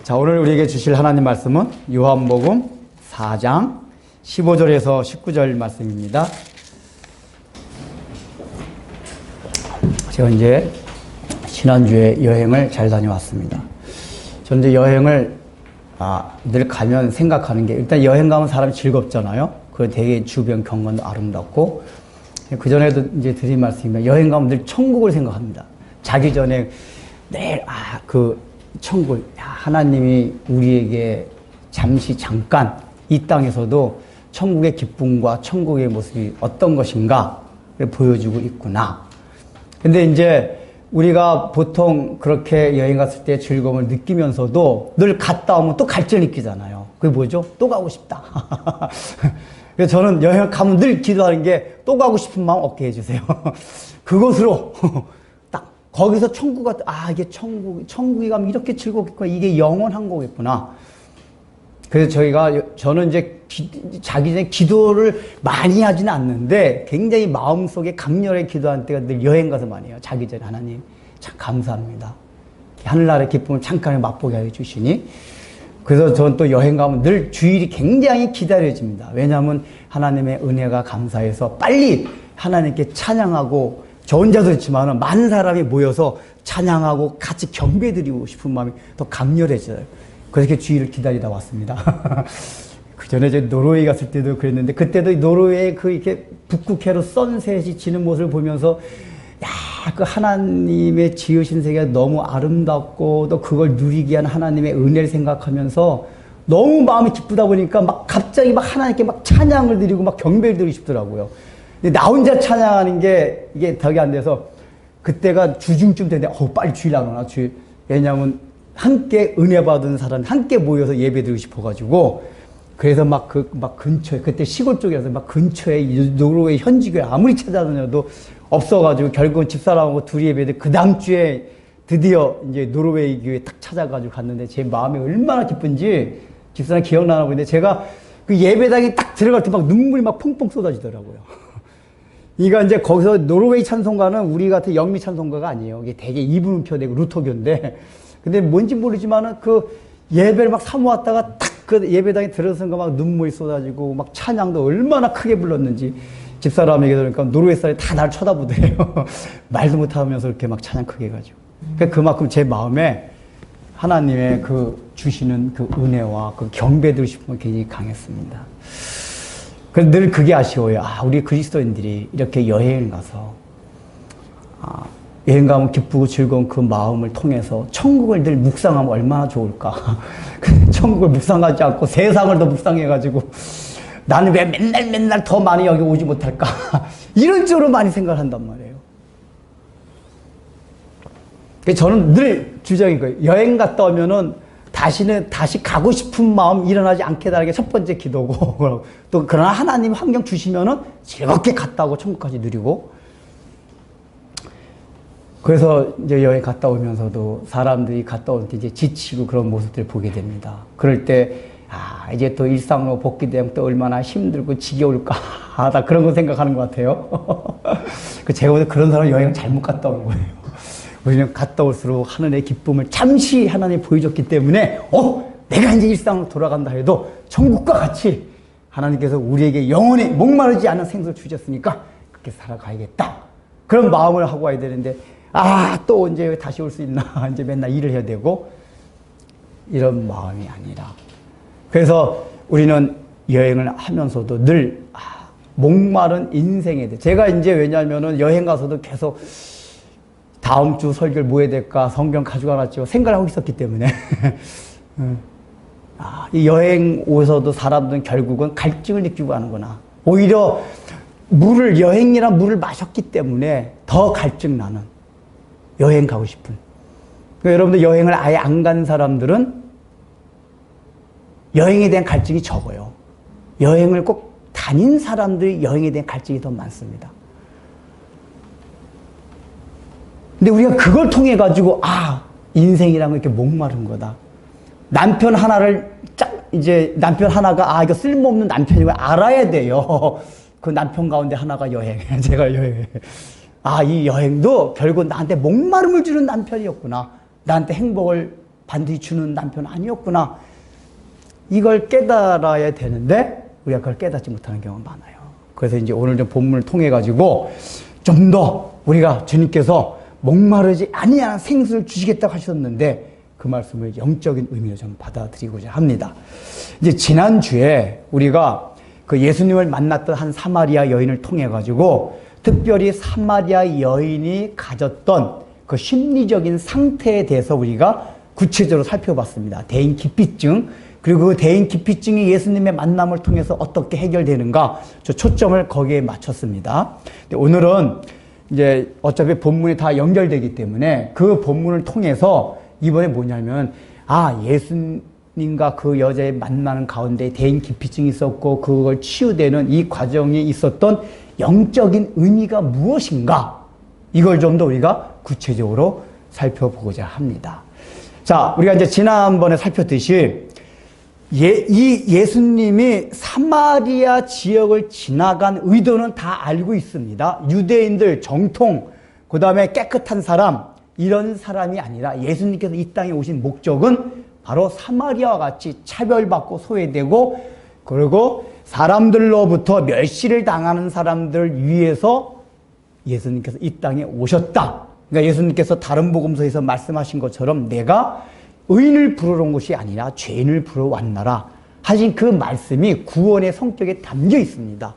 자, 오늘 우리에게 주실 하나님 말씀은 요한복음 4장 15절에서 19절 말씀입니다. 제가 이제 지난주에 여행을 잘 다녀왔습니다. 저는 이제 여행을 늘 가면 생각하는 게, 일단 여행 가면 사람이 즐겁잖아요. 그 되게 주변 경관도 아름답고, 그 전에도 이제 드린 말씀이면 여행 가면 늘 천국을 생각합니다. 자기 전에 늘 천국, 하나님이 우리에게 잠깐 이 땅에서도 천국의 기쁨과 천국의 모습이 어떤 것인가를 보여주고 있구나. 근데 이제 우리가 보통 그렇게 여행 갔을 때 즐거움을 느끼면서도 늘 갔다 오면 또 갈증 느끼잖아요. 그게 뭐죠? 또 가고 싶다. 그래서 저는 여행 가면 늘 기도하는 게 또 가고 싶은 마음 얻게 해주세요. 그것으로 딱 거기서 천국가 이게 천국에 가면 이렇게 즐겁겠구나. 이게 영원한 거겠구나. 그래서 저는 이제 자기 전에 기도를 많이 하지는 않는데 굉장히 마음속에 강렬하게 기도하는 때가 늘 여행 가서 많이 해요. 자기 전에 하나님 참 감사합니다. 하늘나라의 기쁨을 잠깐 맛보게 해 주시니. 그래서 저는 또 여행 가면 늘 주일이 굉장히 기다려집니다. 왜냐하면 하나님의 은혜가 감사해서 빨리 하나님께 찬양하고, 저 혼자도 그렇지만 많은 사람이 모여서 찬양하고 같이 경배드리고 싶은 마음이 더 강렬해져요. 그래서 이렇게 주일을 기다리다 왔습니다. 그 전에 이제 노르웨이 갔을 때도 그랬는데, 그때도 노르웨이 이렇게 북극해로 선셋이 지는 모습을 보면서, 그 하나님의 지으신 세계가 너무 아름답고, 또 그걸 누리기 위한 하나님의 은혜를 생각하면서 너무 마음이 기쁘다 보니까 갑자기 하나님께 찬양을 드리고 경배를 드리고 싶더라고요. 근데 나 혼자 찬양하는 게 이게 덕이 안 돼서, 그때가 주중쯤 됐는데, 빨리 주일 안 오나, 주일. 왜냐면 함께 은혜 받은 사람 함께 모여서 예배 드리고 싶어가지고, 그래서 근처에, 그때 시골 쪽이라서 근처에 노르웨이 현지교회 아무리 찾아다녀도 없어가지고, 결국은 집사람하고 둘이 예배드 그 다음 주에 드디어 이제 노르웨이 교회 딱 찾아가지고 갔는데, 제 마음이 얼마나 기쁜지 집사람 기억나나 보는데, 제가 그 예배당에 딱 들어갈 때 눈물이 펑펑 쏟아지더라고요. 그러니까 이제 거기서 노르웨이 찬송가는 우리 같은 영미 찬송가가 아니에요. 이게 되게 이분음표되고 루터교인데, 근데 뭔지 모르지만은 그 예배를 사모았다가 딱 그 예배당에 들어서니까 눈물이 쏟아지고 찬양도 얼마나 크게 불렀는지 집사람에게 들으니까 노르웨이 사람이 다 날 쳐다보더래요. 말도 못하면서 이렇게 찬양 크게 해가지고. 그만큼 제 마음에 하나님의 주시는 은혜와 경배드리고 싶은 건 굉장히 강했습니다. 그래서 늘 그게 아쉬워요. 우리 그리스도인들이 이렇게 여행을 가서, 여행 가면 기쁘고 즐거운 그 마음을 통해서 천국을 늘 묵상하면 얼마나 좋을까. 천국을 묵상하지 않고 세상을 더 묵상해가지고, 나는 왜 맨날 더 많이 여기 오지 못할까. 이런 쪽으로 많이 생각을 한단 말이에요. 저는 늘 주장인 거예요. 여행 갔다 오면은 다시 가고 싶은 마음 일어나지 않게 하는 게 첫 번째 기도고, 또 그러나 하나님 환경 주시면은 즐겁게 갔다 오고 천국까지 누리고. 그래서 이제 여행 갔다 오면서도 사람들이 갔다 올 때 이제 지치고 그런 모습들을 보게 됩니다. 그럴 때, 이제 또 일상으로 복귀되면 또 얼마나 힘들고 지겨울까. 나 그런 거 생각하는 것 같아요. 제가 보기엔 그런 사람은 여행 잘못 갔다 오는 거예요. 왜냐면 갔다 올수록 하늘의 기쁨을 잠시 하나님 보여줬기 때문에, 내가 이제 일상으로 돌아간다 해도 천국과 같이 하나님께서 우리에게 영원히 목마르지 않은 생수를 주셨으니까 그렇게 살아가야겠다. 그런 마음을 하고 와야 되는데, 또 언제 다시 올 수 있나. 이제 맨날 일을 해야 되고, 이런 마음이 아니라. 그래서 우리는 여행을 하면서도 늘, 목마른 인생에 대해. 제가 이제 왜냐면은 여행 가서도 계속 다음 주 설교를 뭐 해야 될까, 성경 가져가놨죠. 생각을 하고 있었기 때문에. 이 여행 오서도 사람들은 결국은 갈증을 느끼고 가는구나. 오히려 여행이란 물을 마셨기 때문에 더 갈증 나는. 여행 가고 싶은. 그러니까 여러분들 여행을 아예 안 간 사람들은 여행에 대한 갈증이 적어요. 여행을 꼭 다닌 사람들이 여행에 대한 갈증이 더 많습니다. 근데 우리가 그걸 통해 가지고 인생이란 건 이렇게 목마른 거다. 남편 하나가 이거 쓸모없는 남편인 걸 알아야 돼요. 그 남편 가운데 하나가 여행. 제가 여행. 이 여행도 결국 나한테 목마름을 주는 남편이었구나. 나한테 행복을 반드시 주는 남편은 아니었구나. 이걸 깨달아야 되는데 우리가 그걸 깨닫지 못하는 경우가 많아요. 그래서 이제 오늘 좀 본문을 통해 가지고 좀 더 우리가 주님께서 목마르지 아니하는 생수를 주시겠다고 하셨는데 그 말씀을 영적인 의미로 좀 받아들이고자 합니다. 이제 지난주에 우리가 그 예수님을 만났던 한 사마리아 여인을 통해 가지고 특별히 사마리아 여인이 가졌던 그 심리적인 상태에 대해서 우리가 구체적으로 살펴봤습니다. 대인 기피증, 그리고 그 대인 기피증이 예수님의 만남을 통해서 어떻게 해결되는가, 저 초점을 거기에 맞췄습니다. 근데 오늘은 이제 어차피 본문이 다 연결되기 때문에 그 본문을 통해서 이번에 뭐냐면, 예수님과 그 여자의 만나는 가운데 대인 기피증이 있었고 그걸 치유되는 이 과정에 있었던 영적인 의미가 무엇인가, 이걸 좀 더 우리가 구체적으로 살펴보고자 합니다. 자, 우리가 이제 지난번에 살폈듯이 이 예수님이 사마리아 지역을 지나간 의도는 다 알고 있습니다. 유대인들 정통, 그 다음에 깨끗한 사람, 이런 사람이 아니라 예수님께서 이 땅에 오신 목적은 바로 사마리아와 같이 차별받고 소외되고, 그리고 사람들로부터 멸시를 당하는 사람들을 위해서 예수님께서 이 땅에 오셨다. 그러니까 예수님께서 다른 복음서에서 말씀하신 것처럼 내가 의인을 부르러 온 것이 아니라 죄인을 부르러 왔나라 하신 그 말씀이 구원의 성격에 담겨 있습니다.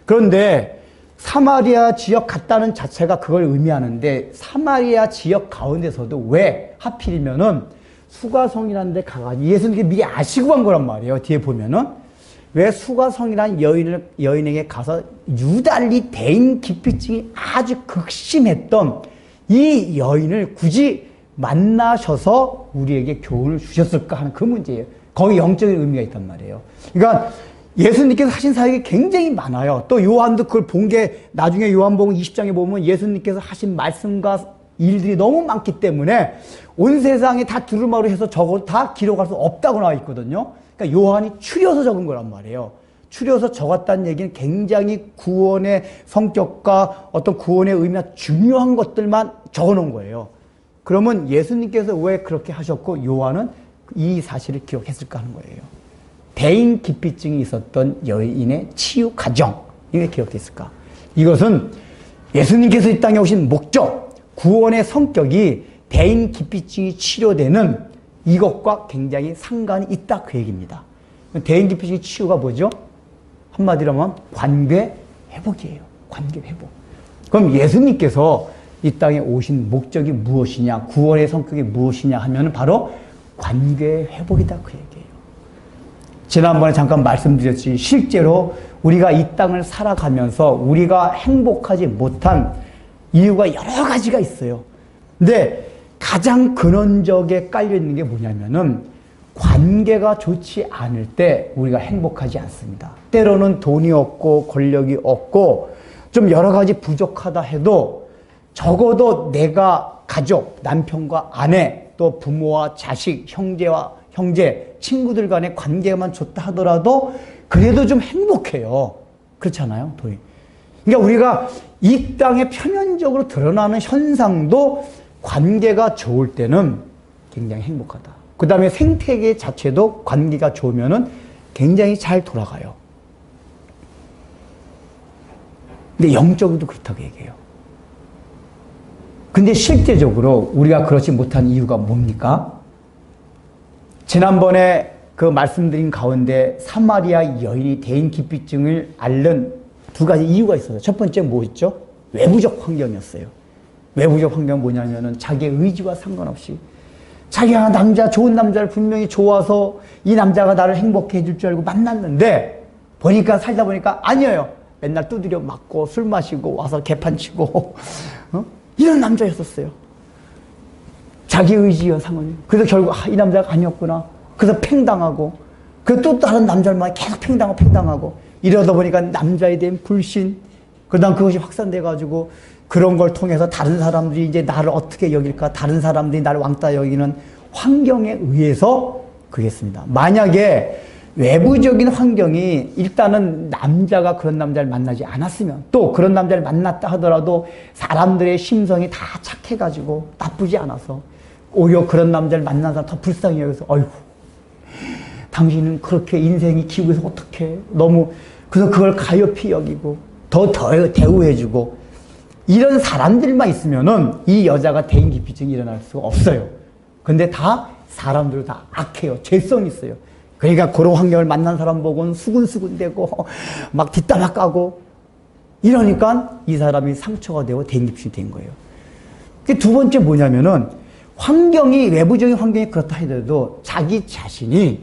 그런데 사마리아 지역 갔다는 자체가 그걸 의미하는데, 사마리아 지역 가운데서도 왜 하필이면은 수가성이라는 데 가가지고 예수님께 미리 아시고 간 거란 말이에요. 뒤에 보면은 왜 수가성이라는 여인에게 가서 유달리 대인 기피증이 아주 극심했던 이 여인을 굳이 만나셔서 우리에게 교훈을 주셨을까 하는 그 문제예요. 거기 영적인 의미가 있단 말이에요. 그러니까 예수님께서 하신 사역이 굉장히 많아요. 또 요한도 그걸 본 게, 나중에 요한복음 20장에 보면 예수님께서 하신 말씀과 일들이 너무 많기 때문에 온 세상에 다 두루마루 해서 적어도 다 기록할 수 없다고 나와 있거든요. 그러니까 요한이 추려서 적은 거란 말이에요. 추려서 적었다는 얘기는 굉장히 구원의 성격과 어떤 구원의 의미가 중요한 것들만 적어 놓은 거예요. 그러면 예수님께서 왜 그렇게 하셨고 요한은 이 사실을 기록했을까 하는 거예요. 대인 기피증이 있었던 여인의 치유 과정, 이게 기록됐을까? 이것은 예수님께서 이 땅에 오신 목적, 구원의 성격이 대인 기피증이 치료되는 이것과 굉장히 상관이 있다, 그 얘기입니다. 대인 기피증 치유가 뭐죠? 한마디로 하면 관계 회복이에요. 관계 회복. 그럼 예수님께서 이 땅에 오신 목적이 무엇이냐, 구원의 성격이 무엇이냐 하면 바로 관계 회복이다, 그 얘기예요. 지난번에 잠깐 말씀드렸지, 실제로 우리가 이 땅을 살아가면서 우리가 행복하지 못한 이유가 여러 가지가 있어요. 근데 가장 근원적에 깔려있는 게 뭐냐면은 관계가 좋지 않을 때 우리가 행복하지 않습니다. 때로는 돈이 없고 권력이 없고 좀 여러 가지 부족하다 해도 적어도 내가 가족, 남편과 아내, 또 부모와 자식, 형제, 친구들 간의 관계만 좋다 하더라도 그래도 좀 행복해요. 그렇잖아요, 도희. 그러니까 우리가 이 땅에 표면적으로 드러나는 현상도 관계가 좋을 때는 굉장히 행복하다. 그 다음에 생태계 자체도 관계가 좋으면은 굉장히 잘 돌아가요. 근데 영적으로도 그렇다고 얘기해요. 근데 실제적으로 우리가 그렇지 못한 이유가 뭡니까? 지난번에 그 말씀드린 가운데 사마리아 여인이 대인 기피증을 앓는 두 가지 이유가 있어요. 첫 번째 뭐였죠? 외부적 환경이었어요. 외부적 환경은 뭐냐면은 자기의 의지와 상관없이 자기가 남자, 좋은 남자를 분명히 좋아서 이 남자가 나를 행복해 해줄 줄 알고 만났는데 보니까 살다 보니까 아니에요. 맨날 두드려 맞고 술 마시고 와서 개판 치고 이런 남자였었어요. 자기 의지와 상관이. 그래서 결국 이 남자가 아니었구나. 그래서 팽당하고 그래서 또 다른 남자를 계속 팽당하고 이러다 보니까 남자에 대한 불신, 그다음 그것이 확산돼가지고 그런 걸 통해서 다른 사람들이 이제 나를 어떻게 여길까, 다른 사람들이 나를 왕따 여기는 환경에 의해서 그랬습니다. 만약에 외부적인 환경이 일단은 남자가 그런 남자를 만나지 않았으면, 또 그런 남자를 만났다 하더라도 사람들의 심성이 다 착해가지고 나쁘지 않아서 오히려 그런 남자를 만난 사람 더 불쌍히 여기서, 어이구, 당신은 그렇게 인생이 기구해서 어떡해. 너무, 그래서 그걸 가엾이 여기고, 더 대우해주고, 이런 사람들만 있으면은 이 여자가 대인기피증이 일어날 수가 없어요. 근데 다 사람들은 다 악해요. 죄성이 있어요. 그러니까 그런 환경을 만난 사람 보고는 수근수근대고, 막 뒷담화 까고, 이러니까 이 사람이 상처가 되고 대인기피증이 된 거예요. 두 번째 뭐냐면은, 환경이, 외부적인 환경이 그렇다 하더라도 자기 자신이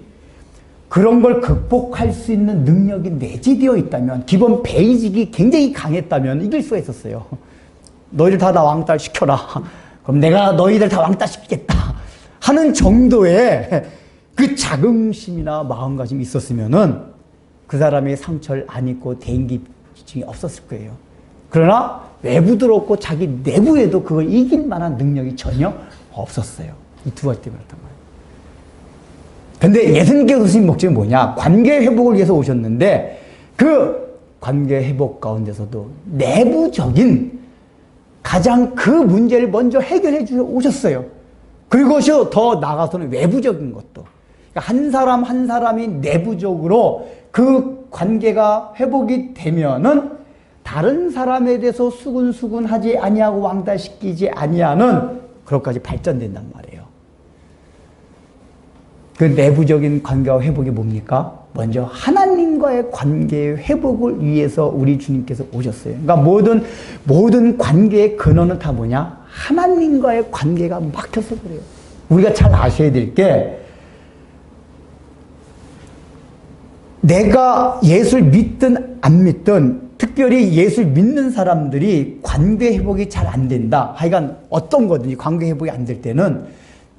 그런 걸 극복할 수 있는 능력이 내재되어 있다면, 기본 베이직이 굉장히 강했다면 이길 수가 있었어요. 너희들 다 나 왕따 시켜라. 그럼 내가 너희들 다 왕따 시키겠다. 하는 정도의 그 자긍심이나 마음가짐이 있었으면은 그 사람의 상처를 안 입고 대인기피증이 없었을 거예요. 그러나 외부도 없고 자기 내부에도 그걸 이길 만한 능력이 전혀 없었어요. 이 두 가지 때문에 그렇단 말이에요. 근데 예수님께서 오신 목적이 뭐냐? 관계 회복을 위해서 오셨는데 그 관계 회복 가운데서도 내부적인 가장 그 문제를 먼저 해결해 주셔 오셨어요. 그것이 더 나아가서는 외부적인 것도. 그러니까 한 사람 한 사람이 내부적으로 그 관계가 회복이 되면은 다른 사람에 대해서 수근수근하지 아니하고 왕따시키지 아니하는 그것까지 발전된단 말이에요. 그 내부적인 관계와 회복이 뭡니까? 먼저 하나님과의 관계의 회복을 위해서 우리 주님께서 오셨어요. 그러니까 모든 관계의 근원은 다 뭐냐? 하나님과의 관계가 막혀서 그래요. 우리가 잘 아셔야 될 게, 내가 예수를 믿든 안 믿든, 특별히 예수를 믿는 사람들이 관계 회복이 잘 안 된다. 하여간 어떤 거든지 관계 회복이 안 될 때는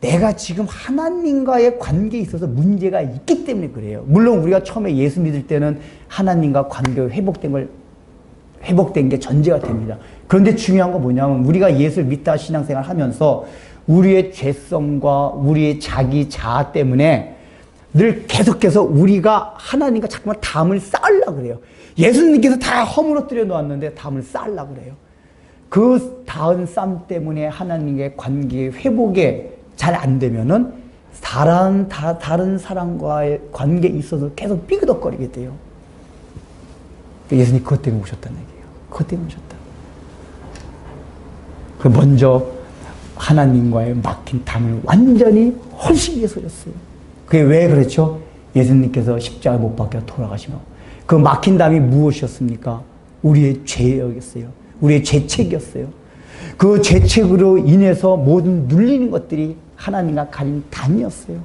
내가 지금 하나님과의 관계에 있어서 문제가 있기 때문에 그래요. 물론 우리가 처음에 예수 믿을 때는 하나님과 관계가 회복된 게 전제가 됩니다. 그런데 중요한 건 뭐냐면 우리가 예수를 믿다 신앙생활 하면서 우리의 죄성과 우리의 자기 자아 때문에 늘 계속해서 우리가 하나님과 자꾸만 담을 쌓으려고 그래요. 예수님께서 다 허물어뜨려 놓았는데 담을 쌓으려고 그래요. 그 닿은 쌈 때문에 하나님의 관계 회복에 잘 안 되면은 다른 사람과의 관계에 있어서 계속 삐그덕거리게 돼요. 예수님 그것 때문에 오셨다는 얘기예요. 그것 때문에 오셨다. 그 먼저 하나님과의 막힌 담을 완전히 헐시기 위해서 오셨어요. 그게 왜 그렇죠? 예수님께서 십자가에 못 박혀 돌아가시면 그 막힌 담이 무엇이었습니까? 우리의 죄였어요. 우리의 죄책이었어요. 그 죄책으로 인해서 모든 눌리는 것들이 하나님과 가린 담이었어요.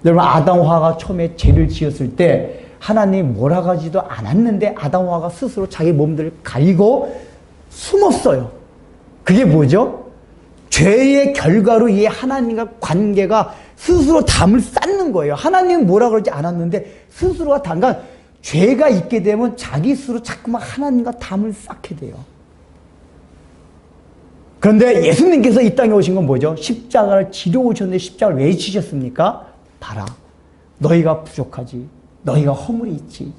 여러분, 아담화가 처음에 죄를 지었을 때 하나님이 몰아가지도 않았는데 아담화가 스스로 자기 몸들을 가리고 숨었어요. 그게 뭐죠? 죄의 결과로 이 하나님과 관계가 스스로 담을 쌓는 거예요. 하나님은 뭐라 그러지 않았는데 스스로가 그러니까 죄가 있게 되면 자기 스스로 자꾸만 하나님과 담을 쌓게 돼요. 그런데 예수님께서 이 땅에 오신 건 뭐죠? 십자가를 지러 오셨는데 십자가를 왜 지셨습니까? 봐라. 너희가 부족하지. 너희가 허물이 있지.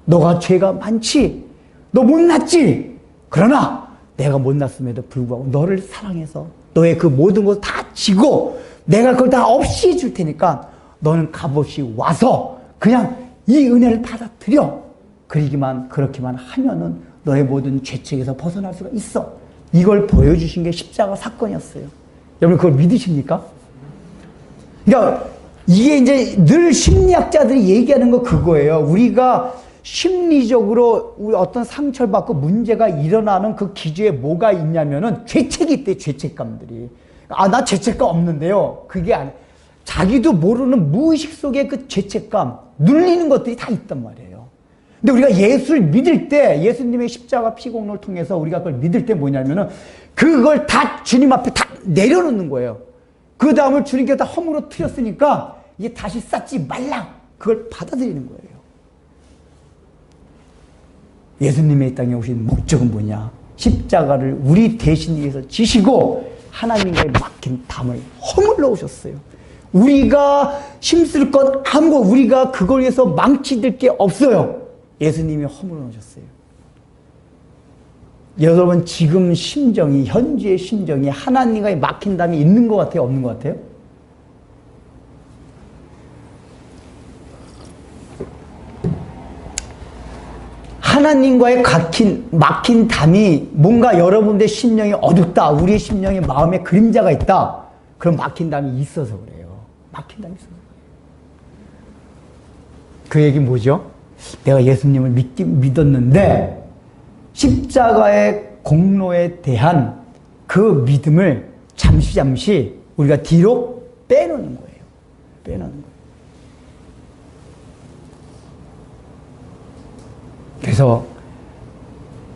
너가 죄가 많지. 너 못났지. 그러나 내가 못났음에도 불구하고 너를 사랑해서 너의 그 모든 것을 다 지고 내가 그걸 다 없이 해줄 테니까 너는 값없이 와서 그냥 이 은혜를 받아들여. 그렇게만 하면은 너의 모든 죄책에서 벗어날 수가 있어. 이걸 보여주신 게 십자가 사건이었어요. 여러분 그걸 믿으십니까? 그러니까 이게 이제 늘 심리학자들이 얘기하는 거 그거예요. 우리가 심리적으로 어떤 상처를 받고 문제가 일어나는 그 기저에 뭐가 있냐면은 죄책이 있대, 죄책감들이. 나 죄책감 없는데요. 그게 아니에요. 자기도 모르는 무의식 속에 그 죄책감, 눌리는 것들이 다 있단 말이에요. 근데 우리가 예수를 믿을 때, 예수님의 십자가 피공로를 통해서 우리가 그걸 믿을 때 뭐냐면은 그걸 다 주님 앞에 다 내려놓는 거예요. 그 다음을 주님께서 다 허물어뜨렸으니까 이게 다시 쌓지 말라. 그걸 받아들이는 거예요. 예수님의 이 땅에 오신 목적은 뭐냐? 십자가를 우리 대신 위해서 지시고 하나님과의 막힌 담을 허물러 오셨어요. 우리가 힘쓸 건 아무것도 우리가 그걸 위해서 망치될 게 없어요. 예수님이 허물어 오셨어요. 여러분 지금 심정이, 현재의 심정이 하나님과의 막힌담이 있는 것 같아요? 없는 것 같아요? 하나님과의 막힌 담이 뭔가 여러분들의 심령이 어둡다, 우리의 심령에 마음에 그림자가 있다, 그런 막힌 담이 있어서 그래요. 막힌 담이 있어서. 그 얘기 뭐죠? 내가 예수님을 믿었는데 십자가의 공로에 대한 그 믿음을 잠시 우리가 뒤로 빼놓는 거예요. 빼놓는 거예요. 그래서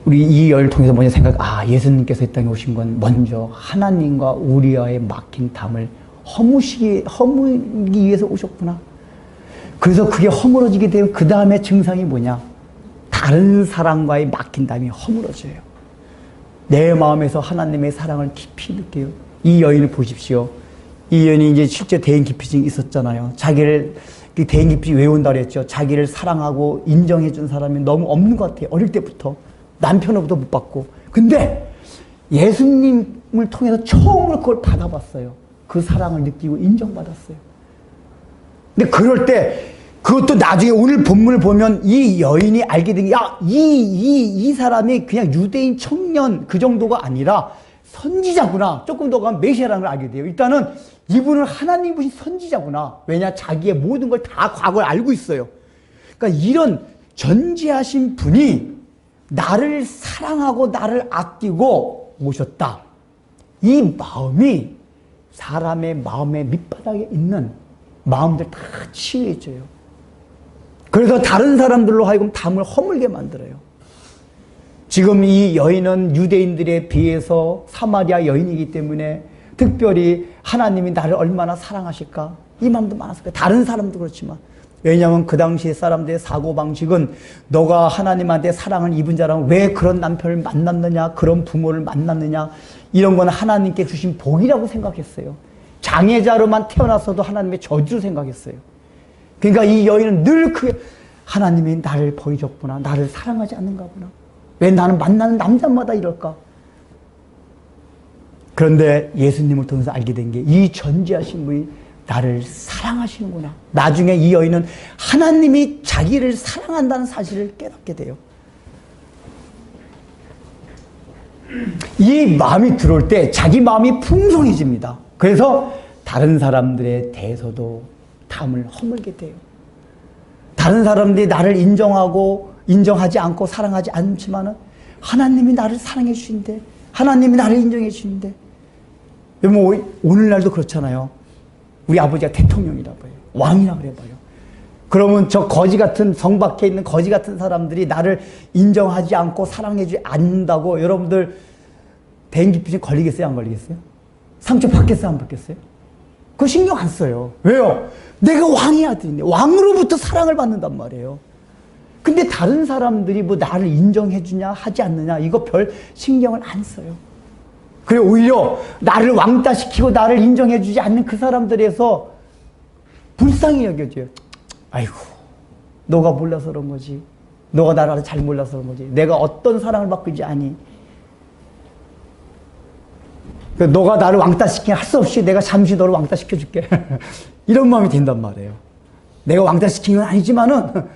우리 이 여인을 통해서 먼저 예수님께서 이 땅에 오신 건 먼저 하나님과 우리와의 막힌 담을 허무기 위해서 오셨구나. 그래서 그게 허물어지게 되면 그 다음에 증상이 뭐냐? 다른 사람과의 막힌 담이 허물어져요. 내 마음에서 하나님의 사랑을 깊이 느껴요. 이 여인을 보십시오. 이 여인이 이제 실제 대인기피증이 있었잖아요. 자기를 대인기피증 왜 온다고 했죠? 자기를 사랑하고 인정해준 사람이 너무 없는 것 같아요. 어릴 때부터. 남편으로부터 못 받고. 근데 예수님을 통해서 처음으로 그걸 받아봤어요. 그 사랑을 느끼고 인정받았어요. 근데 그럴 때 그것도 나중에 오늘 본문을 보면 이 여인이 알게 된 게, 이 사람이 그냥 유대인 청년 그 정도가 아니라 선지자구나. 조금 더 가면 메시아라는 걸 알게 돼요. 일단은 이분은 하나님 보신 선지자구나. 왜냐? 자기의 모든 걸 다 과거를 알고 있어요. 그러니까 이런 전지하신 분이 나를 사랑하고 나를 아끼고 오셨다. 이 마음이 사람의 마음의 밑바닥에 있는 마음들 다 치유해줘요. 그래서 다른 사람들로 하여금 담을 허물게 만들어요. 지금 이 여인은 유대인들에 비해서 사마리아 여인이기 때문에 특별히 하나님이 나를 얼마나 사랑하실까? 이 마음도 많았을 거예요. 다른 사람도 그렇지만. 왜냐하면 그 당시 사람들의 사고방식은 너가 하나님한테 사랑을 입은 자라면 왜 그런 남편을 만났느냐, 그런 부모를 만났느냐, 이런 건 하나님께 주신 복이라고 생각했어요. 장애자로만 태어났어도 하나님의 저주로 생각했어요. 그러니까 이 여인은 늘 하나님이 나를 버리셨구나, 나를 사랑하지 않는가 보나, 왜 나는 만나는 남자마다 이럴까. 그런데 예수님을 통해서 알게 된 게 이 전지하신 분이 나를 사랑하시는구나. 나중에 이 여인은 하나님이 자기를 사랑한다는 사실을 깨닫게 돼요. 이 마음이 들어올 때 자기 마음이 풍성해집니다. 그래서 다른 사람들에 대해서도 담을 허물게 돼요. 다른 사람들이 나를 인정하지 않고 사랑하지 않지만은 하나님이 나를 사랑해 주신대. 하나님이 나를 인정해 주신대. 여러분, 오늘날도 그렇잖아요. 우리 아버지가 대통령이라고 해요. 왕이라고 그래봐요. 그러면 저 거지 같은 성 밖에 있는 거지 같은 사람들이 나를 인정하지 않고 사랑해주지 않는다고 여러분들 대인기피증 걸리겠어요? 안 걸리겠어요? 상처 받겠어요? 안 받겠어요? 그거 신경 안 써요. 왜요? 내가 왕의 아들인데 왕으로부터 사랑을 받는단 말이에요. 근데 다른 사람들이 뭐 나를 인정해주냐 하지 않느냐 이거 별 신경을 안 써요. 그리고 오히려 나를 왕따시키고 나를 인정해주지 않는 그 사람들에서 불쌍히 여겨져요. 아이고, 너가 몰라서 그런 거지. 너가 나를 잘 몰라서 그런 거지. 내가 어떤 사랑을 받고 있지 아니. 너가 나를 왕따시키면 할 수 없이 내가 잠시 너를 왕따시켜줄게. 이런 마음이 든단 말이에요. 내가 왕따시킨 건 아니지만은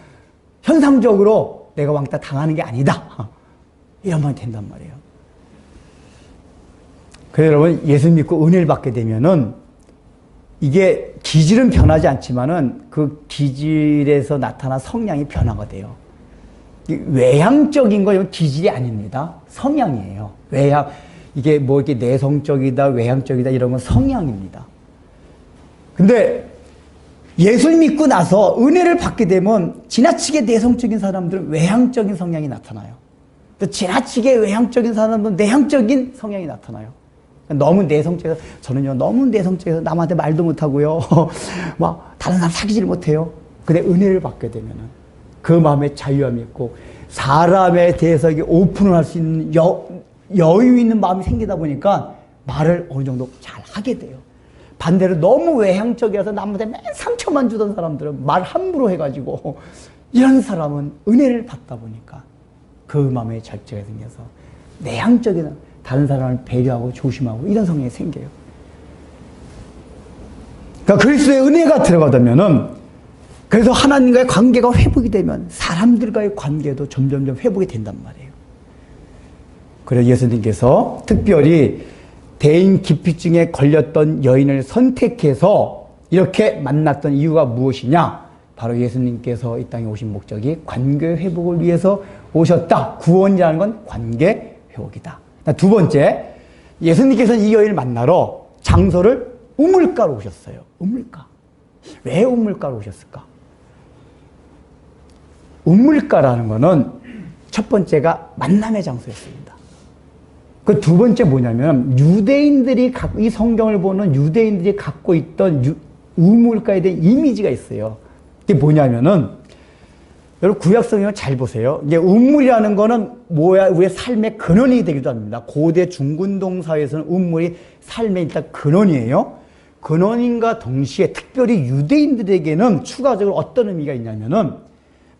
현상적으로 내가 왕따 당하는 게 아니다. 이런 마음이 든단 말이에요. 그래서 여러분, 예수 믿고 은혜를 받게 되면은 이게 기질은 변하지 않지만은 그 기질에서 나타난 성향이 변화가 돼요. 외향적인 거 기질이 아닙니다. 성향이에요. 이게 뭐 이렇게 내성적이다, 외향적이다 이런 건 성향입니다. 근데 예수를 믿고 나서 은혜를 받게 되면 지나치게 내성적인 사람들은 외향적인 성향이 나타나요. 또 지나치게 외향적인 사람들은 내향적인 성향이 나타나요. 너무 내성적이어서, 저는요, 너무 내성적이어서 남한테 말도 못하고요. 막, 다른 사람 사귀지를 못해요. 근데 은혜를 받게 되면은 그 마음에 자유함이 있고, 사람에 대해서 이게 오픈을 할 수 있는 여유 있는 마음이 생기다 보니까 말을 어느 정도 잘 하게 돼요. 반대로 너무 외향적이어서 남한테 맨 상처만 주던 사람들은 말 함부로 해가지고, 이런 사람은 은혜를 받다 보니까 그 마음에 절제가 생겨서 내향적인 다른 사람을 배려하고 조심하고 이런 성향이 생겨요. 그러니까 그리스도의 은혜가 들어가다면은 그래서 하나님과의 관계가 회복이 되면 사람들과의 관계도 점점점 회복이 된단 말이에요. 그래서 예수님께서 특별히 대인 기피증에 걸렸던 여인을 선택해서 이렇게 만났던 이유가 무엇이냐? 바로 예수님께서 이 땅에 오신 목적이 관계 회복을 위해서 오셨다. 구원이라는 건 관계 회복이다. 두 번째, 예수님께서는 이 여인을 만나러 장소를 우물가로 오셨어요. 우물가. 왜 우물가로 오셨을까? 우물가라는 거는 첫 번째가 만남의 장소였습니다. 그 두 번째 뭐냐면 유대인들이 이 성경을 보는 유대인들이 갖고 있던 우물가에 대한 이미지가 있어요. 그게 뭐냐면은 여러분 구약 성경을 잘 보세요. 이게 우물이라는 거는 뭐야? 우리의 삶의 근원이 되기도 합니다. 고대 중근동 사회에서는 우물이 삶의 일단 근원이에요. 근원인과 동시에 특별히 유대인들에게는 추가적으로 어떤 의미가 있냐면은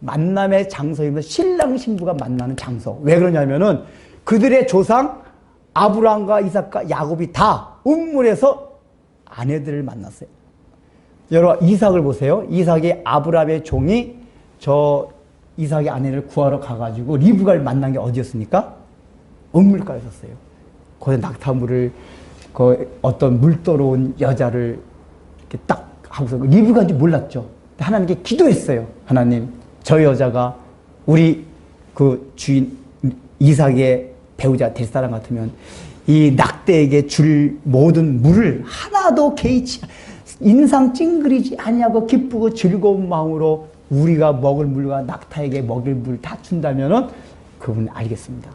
만남의 장소이면 신랑 신부가 만나는 장소. 왜 그러냐면은 그들의 조상 아브라함과 이삭과 야곱이 다 우물에서 아내들을 만났어요. 여러분 이삭을 보세요. 이삭이 아브라함의 종이 저 이삭의 아내를 구하러 가가지고 리브가를 만난 게 어디였습니까? 우물가였었어요. 거기서 낙타물을 그 어떤 물더러운 여자를 이렇게 딱 하고서 리브가인지 몰랐죠. 하나님께 기도했어요. 하나님, 저 여자가 우리 그 주인 이삭의 배우자 될 사람 같으면 이 낙대에게 줄 모든 물을 하나도 개의치 인상 찡그리지 아니하고 기쁘고 즐거운 마음으로 우리가 먹을 물과 낙타에게 먹을 물 다 준다면은 그분은 알겠습니다.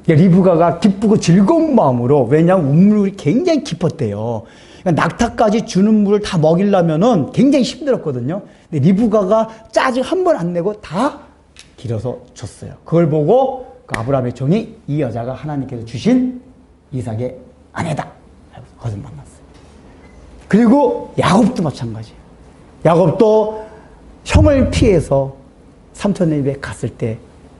리브가가 기쁘고 즐거운 마음으로, 왜냐하면 우물이 굉장히 깊었대요. 그러니까 낙타까지 주는 물을 다 먹이려면은 굉장히 힘들었거든요. 근데 리브가가 짜증 한 번 안 내고 다 길어서 줬어요. 그걸 보고 그 아브라함의 종이 이 여자가 하나님께서 주신 이삭의 아내다. 거기서 만났어요. 그리고 야곱도 마찬가지예요. 야곱도 형을 피해서 삼촌의 집에 갔을 때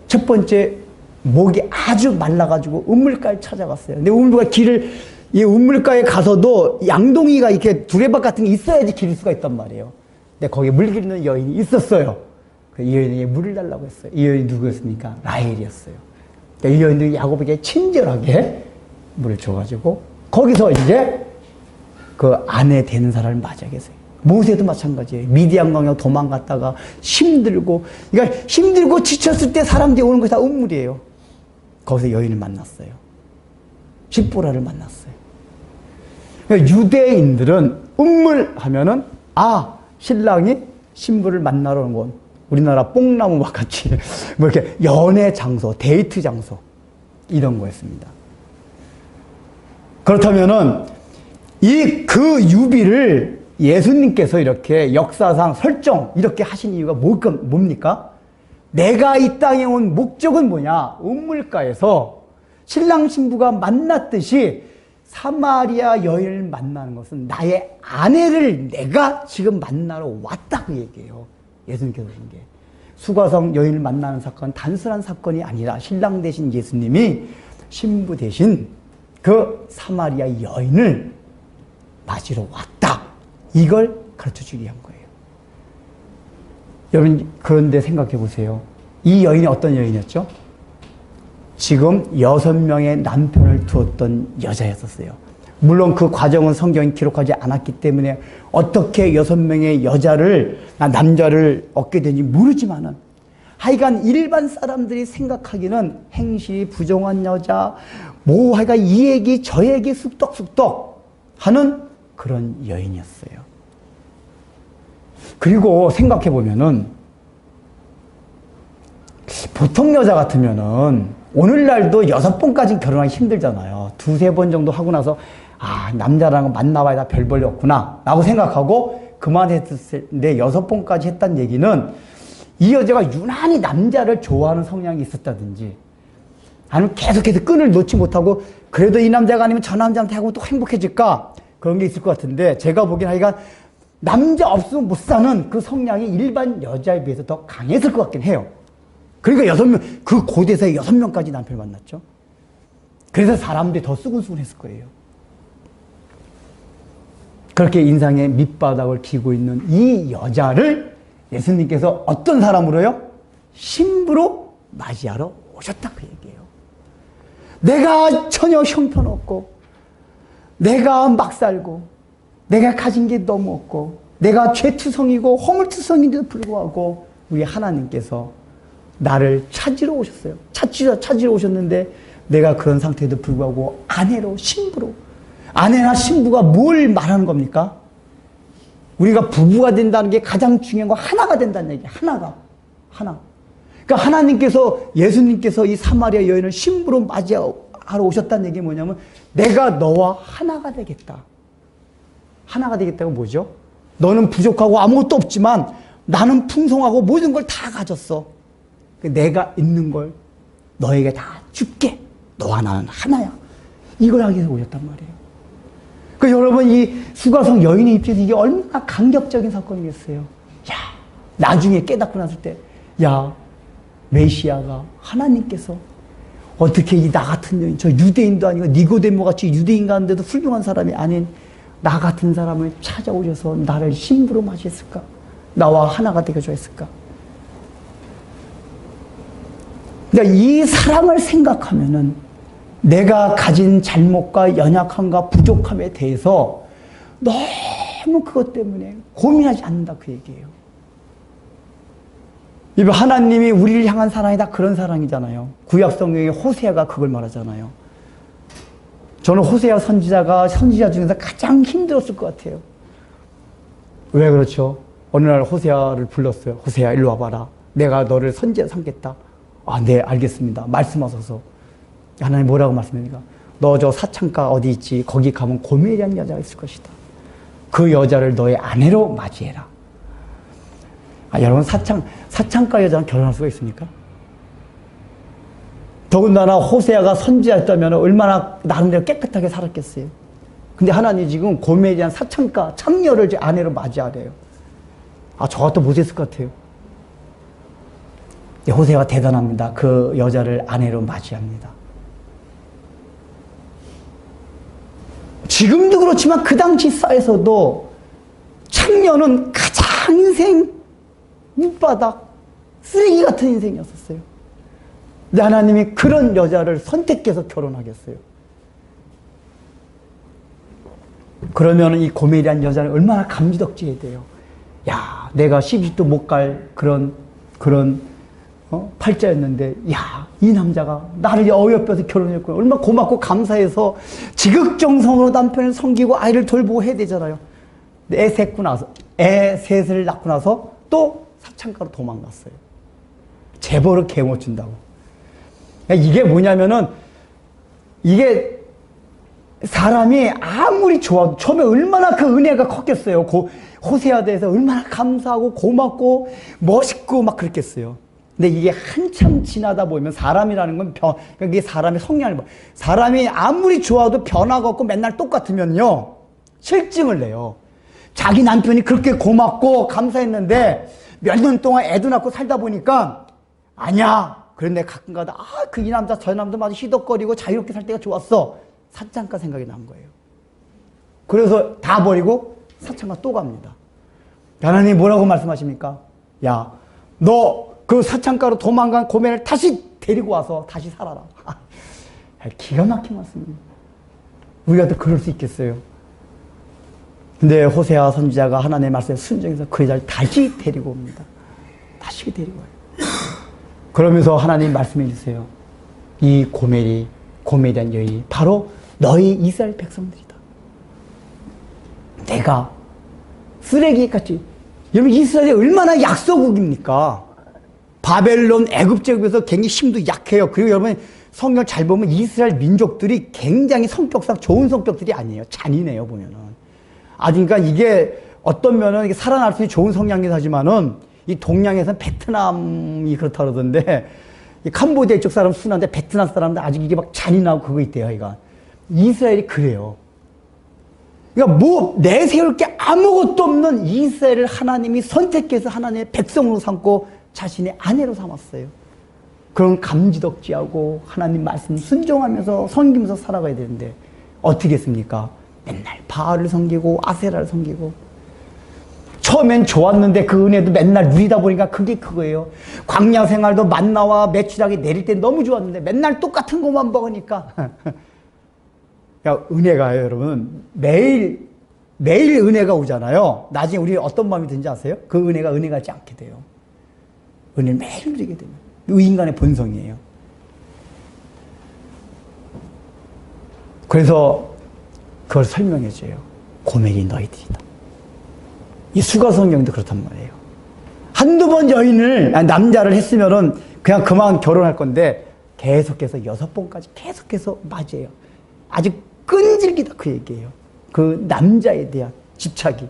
첫 번째 목이 아주 말라가지고 우물가에 찾아갔어요. 근데 이 우물가에 가서도 양동이가 이렇게 두레박 같은 게 있어야지 기를 수가 있단 말이에요. 근데 거기에 물 기르는 여인이 있었어요. 이 여인에게 물을 달라고 했어요. 이 여인이 누구였습니까? 라헬이었어요. 그러니까 이 여인도 야곱에게 친절하게 물을 줘가지고 거기서 이제 그 아내 되는 사람을 맞이하게 됐어요. 모세도 마찬가지예요. 미디안 강에 도망갔다가 힘들고, 그러니까 힘들고 지쳤을 때 사람들이 오는 것이 다 우물이에요. 거기서 여인을 만났어요. 십보라를 만났어요. 그러니까 유대인들은 우물 하면은 신랑이 신부를 만나러 온 건 우리나라 뽕나무와 같이 뭐 이렇게 연애 장소, 데이트 장소 이런 거였습니다. 그렇다면은 그 유비를 예수님께서 이렇게 역사상 설정 이렇게 하신 이유가 뭡니까? 내가 이 땅에 온 목적은 뭐냐? 우물가에서 신랑 신부가 만났듯이 사마리아 여인을 만나는 것은 나의 아내를 내가 지금 만나러 왔다 그 얘기예요. 예수님께서 하신 게. 수가성 여인을 만나는 사건은 단순한 사건이 아니라 신랑 대신 예수님이 신부 대신 그 사마리아 여인을 맞으러 왔다. 이걸 가르쳐주기 위한 거예요. 여러분 그런데 생각해 보세요. 이 여인이 어떤 여인이었죠? 지금 6명의 남편을 두었던 여자였었어요. 물론 그 과정은 성경이 기록하지 않았기 때문에 어떻게 6명의 남자를 얻게 되는지 모르지만은 하여간 일반 사람들이 생각하기는 행실이 부정한 여자, 하여간 이 얘기 저 얘기 쑥떡쑥떡 하는 그런 여인이었어요. 그리고 생각해 보면은 보통 여자 같으면은 오늘날도 6번까지 결혼하기 힘들잖아요. 2-3번 정도 하고 나서 남자랑 만나봐야 다 별 볼일 없구나 라고 생각하고 그만했을 때 6번까지 했다는 얘기는 이 여자가 유난히 남자를 좋아하는 성향이 있었다든지 아니면 계속해서 끈을 놓지 못하고 그래도 이 남자가 아니면 저 남자한테 하고 또 행복해질까 그런 게 있을 것 같은데 제가 보기엔 하여간 남자 없으면 못 사는 그 성향이 일반 여자에 비해서 더 강했을 것 같긴 해요. 그러니까 그 고대사에 6명까지 남편을 만났죠. 그래서 사람들이 더 수근수근했을 거예요. 그렇게 인상의 밑바닥을 기고 있는 이 여자를 예수님께서 어떤 사람으로요? 신부로 맞이하러 오셨다 그 얘기예요. 내가 전혀 형편없고 내가 막 살고 내가 가진 게 너무 없고 내가 죄투성이고 허물투성인데도 불구하고 우리 하나님께서 나를 찾으러 오셨어요. 찾으러 오셨는데 내가 그런 상태에도 불구하고 아내로 신부로 아내나 신부가 뭘 말하는 겁니까? 우리가 부부가 된다는 게 가장 중요한 거 하나가 된다는 얘기예요. 하나. 그러니까 하나님께서 예수님께서 이 사마리아 여인을 신부로 맞이하러 오셨다는 얘기 뭐냐면 내가 너와 하나가 되겠다. 하나가 되겠다고 뭐죠? 너는 부족하고 아무것도 없지만 나는 풍성하고 모든 걸 다 가졌어. 내가 있는 걸 너에게 다 줄게. 너와 나는 하나야. 이걸 하기 위해서 오셨단 말이에요. 그 여러분 이 수가성 여인의 입장에서 이게 얼마나 감격적인 사건이겠어요. 야, 나중에 깨닫고 났을 때, 야, 메시아가 하나님께서 어떻게 이 나 같은 여인, 저 유대인도 아니고 니고데모 같이 유대인 가운데도 훌륭한 사람이 아닌 나 같은 사람을 찾아오셔서 나를 신부로 맞이했을까? 나와 하나가 되게 좋아했을까? 그러니까 이 사랑을 생각하면은 내가 가진 잘못과 연약함과 부족함에 대해서 너무 그것 때문에 고민하지 않는다 그 얘기예요. 하나님이 우리를 향한 사랑이 다 그런 사랑이잖아요. 구약 성경에 호세아가 그걸 말하잖아요. 저는 호세아 선지자 중에서 가장 힘들었을 것 같아요. 왜 그렇죠? 어느 날 호세아를 불렀어요. 호세아 일로 와봐라. 내가 너를 선지자 삼겠다. 아, 네, 알겠습니다. 말씀하소서. 하나님 뭐라고 말씀합니까? 너 저 사창가 어디 있지? 거기 가면 고멜이라는 여자가 있을 것이다. 그 여자를 너의 아내로 맞이해라. 아, 여러분 사창가 여자랑 결혼할 수가 있습니까? 더군다나 호세아가 선지자였다면 얼마나 나름대로 깨끗하게 살았겠어요. 근데 하나님 지금 고멜이란 사창가 창녀를 제 아내로 맞이하래요. 아, 저 같아도 못했을 것 같아요. 호세아가 대단합니다. 그 여자를 아내로 맞이합니다. 지금도 그렇지만 그 당시 사회에서도 창녀는 가장 인생 밑바닥 쓰레기 같은 인생이었었어요. 근데 하나님이 그런 여자를 선택해서 결혼하겠어요. 그러면 이 고멜이라는 여자는 얼마나 감지덕지해야 돼요. 야, 내가 시집도 못 갈 그런 팔자였는데, 야, 이 남자가 나를 어여뻐서 결혼했구나. 얼마나 고맙고 감사해서 지극정성으로 남편을 섬기고 아이를 돌보고 해야 되잖아요. 애 셋을 낳고 나서 또 사창가로 도망갔어요. 재벌을 개못 준다고. 이게 뭐냐면은, 이게 사람이 아무리 좋아도 처음에 얼마나 그 은혜가 컸겠어요. 호세아에 대해서 얼마나 감사하고 고맙고 멋있고 막 그랬겠어요. 근데 이게 한참 지나다 보면 사람이라는 건 그러니까 이게 사람의 성향을 봐. 사람이 아무리 좋아도 변화가 없고 맨날 똑같으면요, 실증을 내요. 자기 남편이 그렇게 고맙고 감사했는데 몇 년 동안 애도 낳고 살다 보니까 아니야. 그런데 가끔 가다 이 남자 저 남자 마저 희덕거리고 자유롭게 살 때가 좋았어. 사창가 생각이 난 거예요. 그래서 다 버리고 사창가 또 갑니다. 하나님 뭐라고 말씀하십니까? 야, 너 그 사창가로 도망간 고멜을 다시 데리고 와서 다시 살아라. 기가 막힌 말씀입니다. 우리가 또 그럴 수 있겠어요. 근데 호세아 선지자가 하나님의 말씀에 순종해서 그 여자를 다시 데리고 옵니다. 다시 데리고 와요. 그러면서 하나님 말씀해 주세요. 이 고멜이란 여인이 바로 너희 이스라엘 백성들이다. 내가 쓰레기같이, 여러분 이스라엘이 얼마나 약소국입니까? 바벨론, 애굽 제국에서 굉장히 힘도 약해요. 그리고 여러분 성경 잘 보면 이스라엘 민족들이 굉장히 성격상 좋은 성격들이 아니에요. 잔인해요, 보면은. 그러니까 이게 어떤 면은 이게 살아날 수 있는 좋은 성향이긴 하지만은 이 동양에서는 베트남이 그렇다 그러던데, 이 캄보디아 이쪽 사람 순한데 베트남 사람들 아직 이게 막 잔인하고 그거 있대요, 이거. 이스라엘이 그래요. 그러니까 내세울 게 아무것도 없는 이스라엘을 하나님이 선택해서 하나님의 백성으로 삼고 자신의 아내로 삼았어요. 그런 감지덕지하고 하나님 말씀 순종하면서 섬기면서 살아가야 되는데 어떻게 했습니까? 맨날 바알을 섬기고 아세라를 섬기고. 처음엔 좋았는데 그 은혜도 맨날 누리다 보니까 그게 그거예요. 광야 생활도 만나와 메추라기 내릴 때 너무 좋았는데 맨날 똑같은 것만 먹으니까 야, 은혜가요, 여러분. 매일 은혜가 오잖아요. 나중에 우리 어떤 마음이 드는지 아세요? 그 은혜가 은혜 같지 않게 돼요. 은혜를 매일 누리게 되면. 이 인간의 본성이에요. 그래서 그걸 설명해줘요. 고멜이 너희들이다. 이 수가성경도 그렇단 말이에요. 한두 번 남자를 했으면은 그냥 그만 결혼할 건데 계속해서 6번까지 계속해서 맞이해요. 아주 끈질기다 그 얘기예요. 그 남자에 대한 집착이.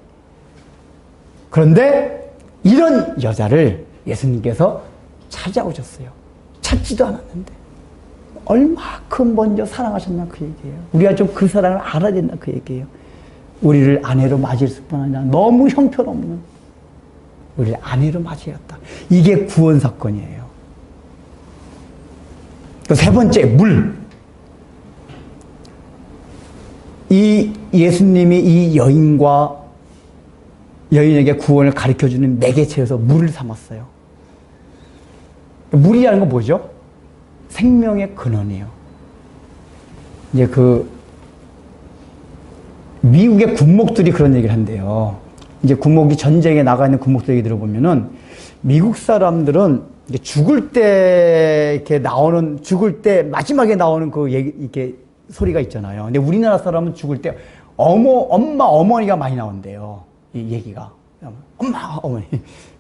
그런데 이런 여자를 예수님께서 찾아오셨어요. 찾지도 않았는데 얼마큼 먼저 사랑하셨나 그 얘기예요. 우리가 좀 그 사랑을 알아야 된다 그 얘기예요. 우리를 아내로 맞이했을 뿐 아니라 너무 형편없는 우리를 아내로 맞이했다. 이게 구원 사건이에요. 또 세 번째, 물. 이 예수님이 이 여인에게 구원을 가르쳐주는 매개체여서 물을 삼았어요. 물이라는 건 뭐죠? 생명의 근원이에요. 이제 미국의 군목들이 그런 얘기를 한대요. 이제 군목이 전쟁에 나가 있는 군목들 얘기 들어보면은 미국 사람들은 죽을 때 마지막에 나오는 그 얘기, 이렇게 소리가 있잖아요. 근데 우리나라 사람은 죽을 때 엄마, 어머니가 많이 나온대요. 이 얘기가. 엄마, 어머니.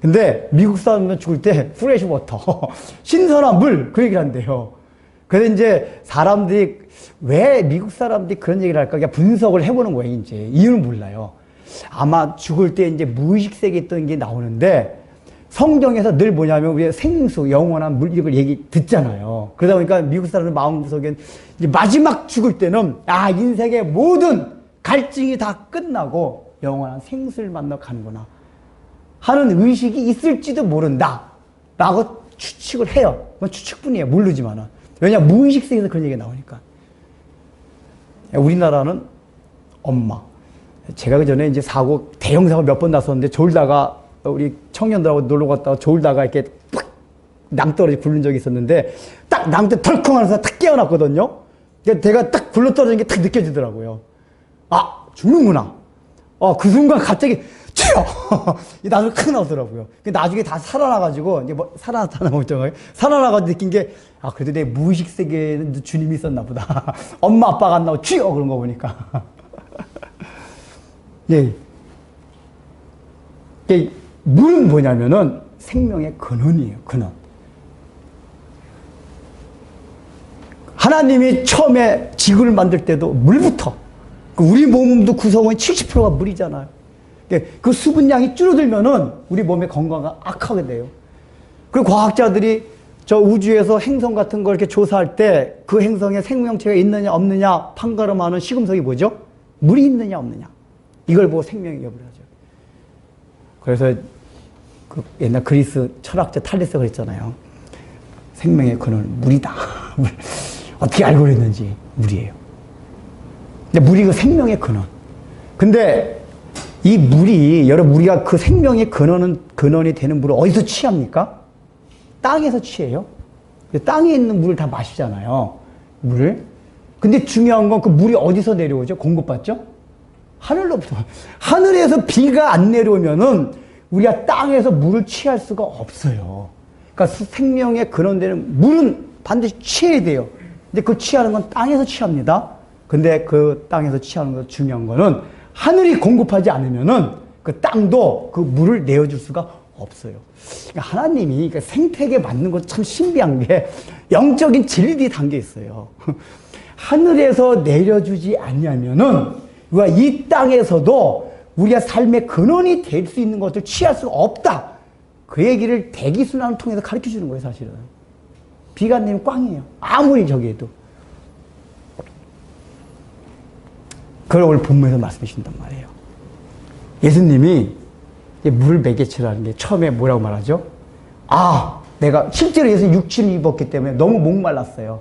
근데 미국 사람은 죽을 때 프레시 워터, 신선한 물, 그 얘기를 한대요. 그래서 이제 왜 미국 사람들이 그런 얘기를 할까? 그냥 분석을 해보는 거예요, 이제. 이유는 몰라요. 아마 죽을 때 이제 무의식 세계에 있던 게 나오는데 성경에서 늘 뭐냐면 우리가 생수, 영원한 물, 이걸 얘기 듣잖아요. 그러다 보니까 미국 사람들 마음속엔 이제 마지막 죽을 때는 인생의 모든 갈증이 다 끝나고 영원한 생수를 만나 가는구나 하는 의식이 있을지도 모른다 라고 추측을 해요. 그건 추측뿐이에요. 모르지만은. 왜냐, 무의식 세계에서 그런 얘기가 나오니까. 우리나라는 엄마. 제가 그 전에 이제 대형 사고 몇 번 났었는데 졸다가 우리 청년들하고 놀러 갔다가 졸다가 이렇게 팍 낭떠러지 굴른 적이 있었는데 딱 낭떠 덜컹 하면서 탁 깨어났거든요. 내가 딱 굴러떨어진 게 탁 느껴지더라고요. 죽는구나. 그 순간 갑자기 튀어! 이 나중에 크게 나오더라고요. 나중에 다 살아나가지고, 이제 살아났다는 걱정하게 살아나가지고 느낀 게, 그래도 내 무의식 세계에는 주님이 있었나 보다. 엄마, 아빠가 안 나오고 튀어! 그런 거 보니까. 예. 물은 뭐냐면은 생명의 근원이에요, 근원. 하나님이 처음에 지구를 만들 때도 물부터, 우리 몸도 구성원이 70%가 물이잖아요. 그 수분량이 줄어들면은 우리 몸의 건강가 악하게 돼요. 그리고 과학자들이 저 우주에서 행성 같은 걸 이렇게 조사할 때 그 행성에 생명체가 있느냐 없느냐 판가름하는 시금석이 뭐죠? 물이 있느냐 없느냐. 이걸 보고 생명의 여부를 하죠. 그래서 그 옛날 그리스 철학자 탈레스가 그랬잖아요. 생명의 근원 물이다. 어떻게 알고 그랬는지 물이에요. 근데 물이 그 생명의 근원. 근데 이 물이, 여러분, 우리가 그 생명의 근원이 되는 물을 어디서 취합니까? 땅에서 취해요. 땅에 있는 물을 다 마시잖아요. 물을. 근데 중요한 건 그 물이 어디서 내려오죠? 공급받죠? 하늘로부터. 하늘에서 비가 안 내려오면은 우리가 땅에서 물을 취할 수가 없어요. 그러니까 생명의 근원되는 물은 반드시 취해야 돼요. 근데 그 취하는 건 땅에서 취합니다. 근데 그 땅에서 취하는 거 중요한 거는 하늘이 공급하지 않으면은 그 땅도 그 물을 내어줄 수가 없어요. 그러니까 하나님이 그 생태계 만든 건 참 신비한 게 영적인 진리들이 담겨 있어요. 하늘에서 내려주지 않냐면은 우리가 이 땅에서도 우리가 삶의 근원이 될 수 있는 것을 취할 수가 없다. 그 얘기를 대기순환을 통해서 가르쳐 주는 거예요, 사실은. 비가 안 내면 꽝이에요. 아무리 저기 해도. 그걸 오늘 본문에서 말씀해 주신단 말이에요. 예수님이 물 매개체라는 게 처음에 뭐라고 말하죠? 내가 실제로 예수님 육신을 입었기 때문에 너무 목말랐어요.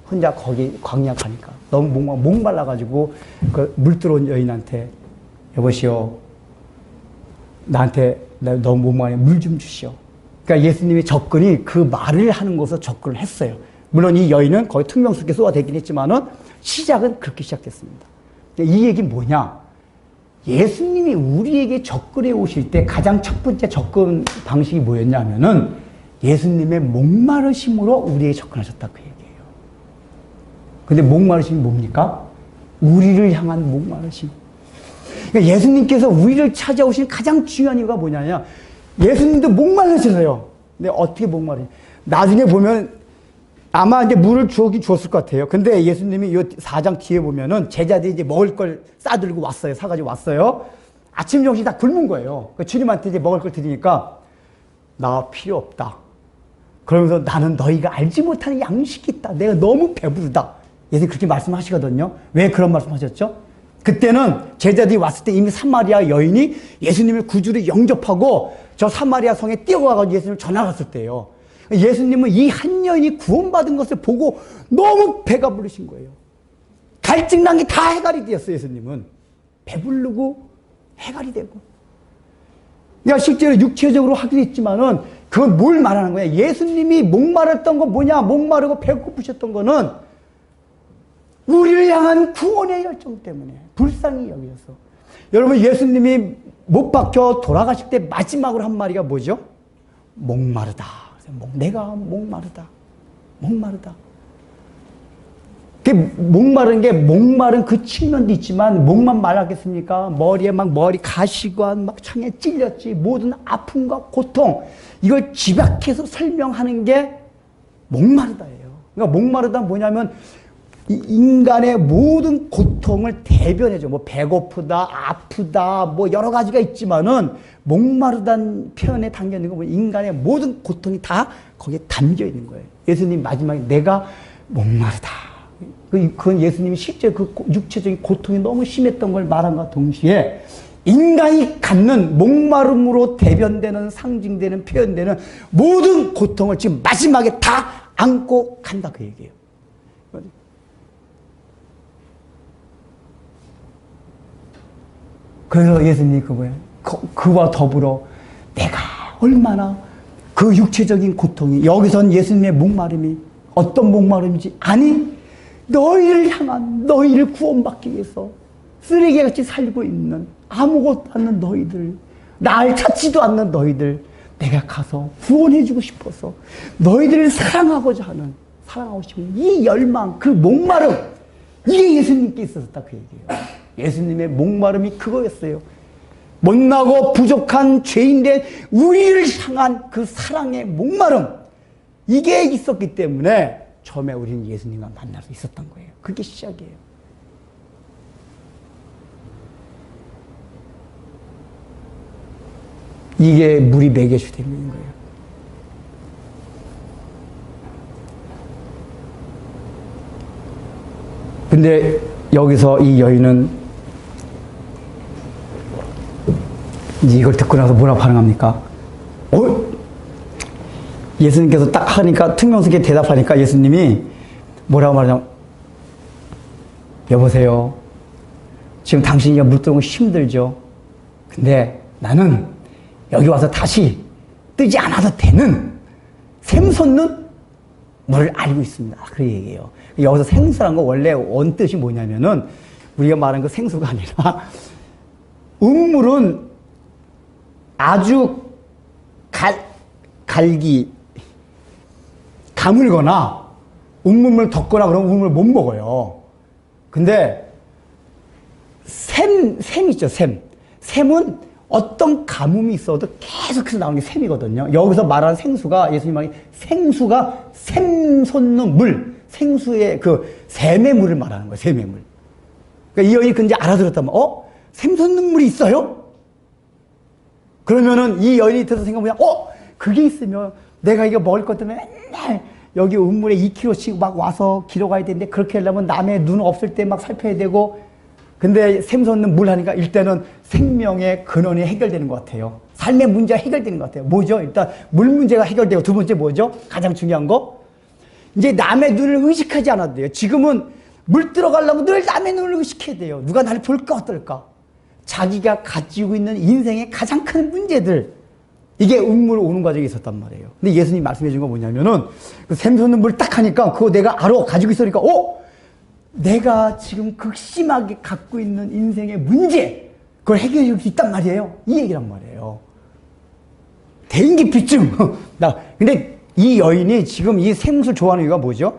혼자 거기 광야 가니까 너무 목말라가지고 그 물 들어온 여인한테 여보시오, 나한테 나 너무 목말라 물 좀 주시오. 그러니까 예수님의 접근이 그 말을 하는 것으로 접근을 했어요. 물론 이 여인은 거의 퉁명스럽게 쏘아대긴 했지만은 시작은 그렇게 시작됐습니다. 이 얘기는 뭐냐? 예수님이 우리에게 접근해 오실 때 가장 첫 번째 접근 방식이 뭐였냐면은 예수님의 목마르심으로 우리에게 접근하셨다 그 얘기예요. 근데 목마르심이 뭡니까? 우리를 향한 목마르심. 그러니까 예수님께서 우리를 찾아오신 가장 중요한 이유가 뭐냐면 예수님도 목마르셔서요. 근데 어떻게 목마르냐? 나중에 보면 아마 이제 물을 주었을 것 같아요. 근데 예수님이 이 4장 뒤에 보면은 제자들이 이제 먹을 걸 싸들고 왔어요. 사가지고 왔어요. 아침, 점심 다 굶은 거예요. 주님한테 이제 먹을 걸 드리니까 나 필요 없다. 그러면서 나는 너희가 알지 못하는 양식이 있다. 내가 너무 배부르다. 예수님 그렇게 말씀하시거든요. 왜 그런 말씀하셨죠? 그때는 제자들이 왔을 때 이미 사마리아 여인이 예수님의 구주를 영접하고 저 사마리아 성에 뛰어가서 예수님을 전화갔을 때예요. 예수님은 이 한 여인이 구원받은 것을 보고 너무 배가 부르신 거예요. 갈증 난 게 다 해갈이 되었어요. 예수님은 배부르고 해갈이 되고. 그러니까 실제로 육체적으로 하기도 했지만은 그건 뭘 말하는 거야? 예수님이 목마르던 건 뭐냐? 목마르고 배고프셨던 거는 우리를 향한 구원의 열정 때문에 불쌍히 여기셔서. 여러분 예수님이 못 박혀 돌아가실 때 마지막으로 한 마디가 뭐죠? 목마르다. 내가 목마르다. 목마르다. 목마른 그 측면도 있지만 목만 말랐겠습니까? 머리에 머리 가시관 창에 찔렸지. 모든 아픔과 고통 이걸 집약해서 설명하는 게 목마르다예요. 그러니까 목마르다 뭐냐면 인간의 모든 고통을 대변해줘. 배고프다, 아프다, 여러 가지가 있지만은, 목마르다는 표현에 담겨 있는 건 인간의 모든 고통이 다 거기에 담겨 있는 거예요. 예수님 마지막에 내가 목마르다. 그건 예수님이 실제 그 육체적인 고통이 너무 심했던 걸 말함과 동시에, 인간이 갖는 목마름으로 대변되는, 상징되는, 표현되는 모든 고통을 지금 마지막에 다 안고 간다. 그 얘기예요. 그래서 예수님이 그와 더불어 내가 얼마나 그 육체적인 고통이, 여기선 예수님의 목마름이 어떤 목마름인지, 아니 너희를 향한, 너희를 구원받기 위해서 쓰레기같이 살고 있는 아무것도 않는 너희들, 날 찾지도 않는 너희들 내가 가서 구원해주고 싶어서 너희들을 사랑하고자 하는, 사랑하고 싶은 이 열망, 그 목마름, 이게 예수님께 있었다 그 얘기예요. 예수님의 목마름이 그거였어요. 못나고 부족한 죄인된 우리를 향한 그 사랑의 목마름, 이게 있었기 때문에 처음에 우리는 예수님과 만날 수 있었던 거예요. 그게 시작이에요. 이게 물이 매개주 되는 거예요. 근데 여기서 이 여인은 이걸 듣고 나서 뭐라고 반응합니까? 예수님께서 딱 하니까, 퉁명스럽게 대답하니까 예수님이 뭐라고 말하냐면, 여보세요. 지금 당신이 물 뜨는 거 힘들죠? 근데 나는 여기 와서 다시 뜨지 않아도 되는 샘솟는 물을 알고 있습니다. 그 얘기예요. 여기서 생수란 거 원래 원뜻이 뭐냐면은, 우리가 말하는 그 생수가 아니라, 음물은 아주 가물거나 음물을 덮거나 그러면 음물을 못 먹어요. 근데 샘 있죠, 샘. 샘은 어떤 가뭄이 있어도 계속해서 나오는 게 샘이거든요. 여기서 말하는 생수가, 예수님 말이 생수가 샘솟는 물, 생수의 그 샘의 물을 말하는 거예요, 샘의 물. 그러니까 이 여인이 근데 알아들었다면, 샘솟는 물이 있어요? 그러면은 이 여인이 들어서 생각해보면, 그게 있으면 내가 이거 먹을 것 때문에 맨날 여기 음물에 2kg씩 막 와서 길어 가야 되는데, 그렇게 하려면 남의 눈 없을 때 막 살펴야 되고, 근데 샘솟는 물 하니까 일단은 생명의 근원이 해결되는 것 같아요. 삶의 문제가 해결되는 것 같아요. 뭐죠? 일단 물 문제가 해결되고 두 번째 뭐죠? 가장 중요한 거 이제 남의 눈을 의식하지 않아도 돼요. 지금은 물 들어가려면 늘 남의 눈을 의식해야 돼요. 누가 나를 볼까 어떨까? 자기가 가지고 있는 인생의 가장 큰 문제들 이게 음물 오는 과정에 있었단 말이에요. 근데 예수님 말씀해 준 거 뭐냐면은 그 샘솟는 물 딱 하니까 그거 내가 알아 가지고 있으니까 내가 지금 극심하게 갖고 있는 인생의 문제 그걸 해결해 줄 수 있단 말이에요. 이 얘기란 말이에요. 대인기피증. 근데 이 여인이 지금 이 샘을 좋아하는 이유가 뭐죠?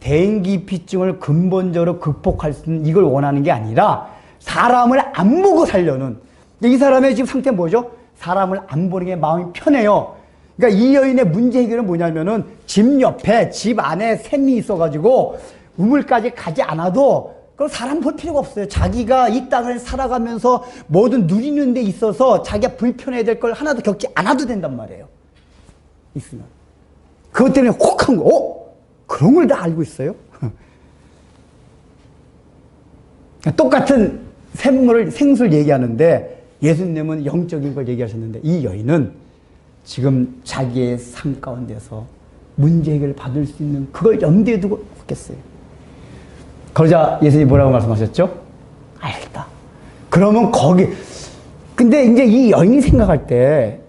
대인기피증을 근본적으로 극복할 수 있는 이걸 원하는 게 아니라 사람을 안 보고 살려는. 이 사람의 지금 상태는 뭐죠? 사람을 안 보는 게 마음이 편해요. 그러니까 이 여인의 문제 해결은 뭐냐면은 집 옆에 집 안에 샘이 있어가지고 우물까지 가지 않아도 그럼 사람 볼 필요가 없어요. 자기가 이 땅을 살아가면서 뭐든 누리는 데 있어서 자기가 불편해야 될 걸 하나도 겪지 않아도 된단 말이에요. 있으면. 그것 때문에 혹한 거, 그런 걸 다 알고 있어요? 똑같은 생수를 얘기하는데 예수님은 영적인 걸 얘기하셨는데 이 여인은 지금 자기의 삶 가운데서 문제 해결을 받을 수 있는 그걸 염두에 두고 했겠어요. 그러자 예수님이 뭐라고 말씀하셨죠? 알겠다. 그러면 근데 이제 이 여인이 생각할 때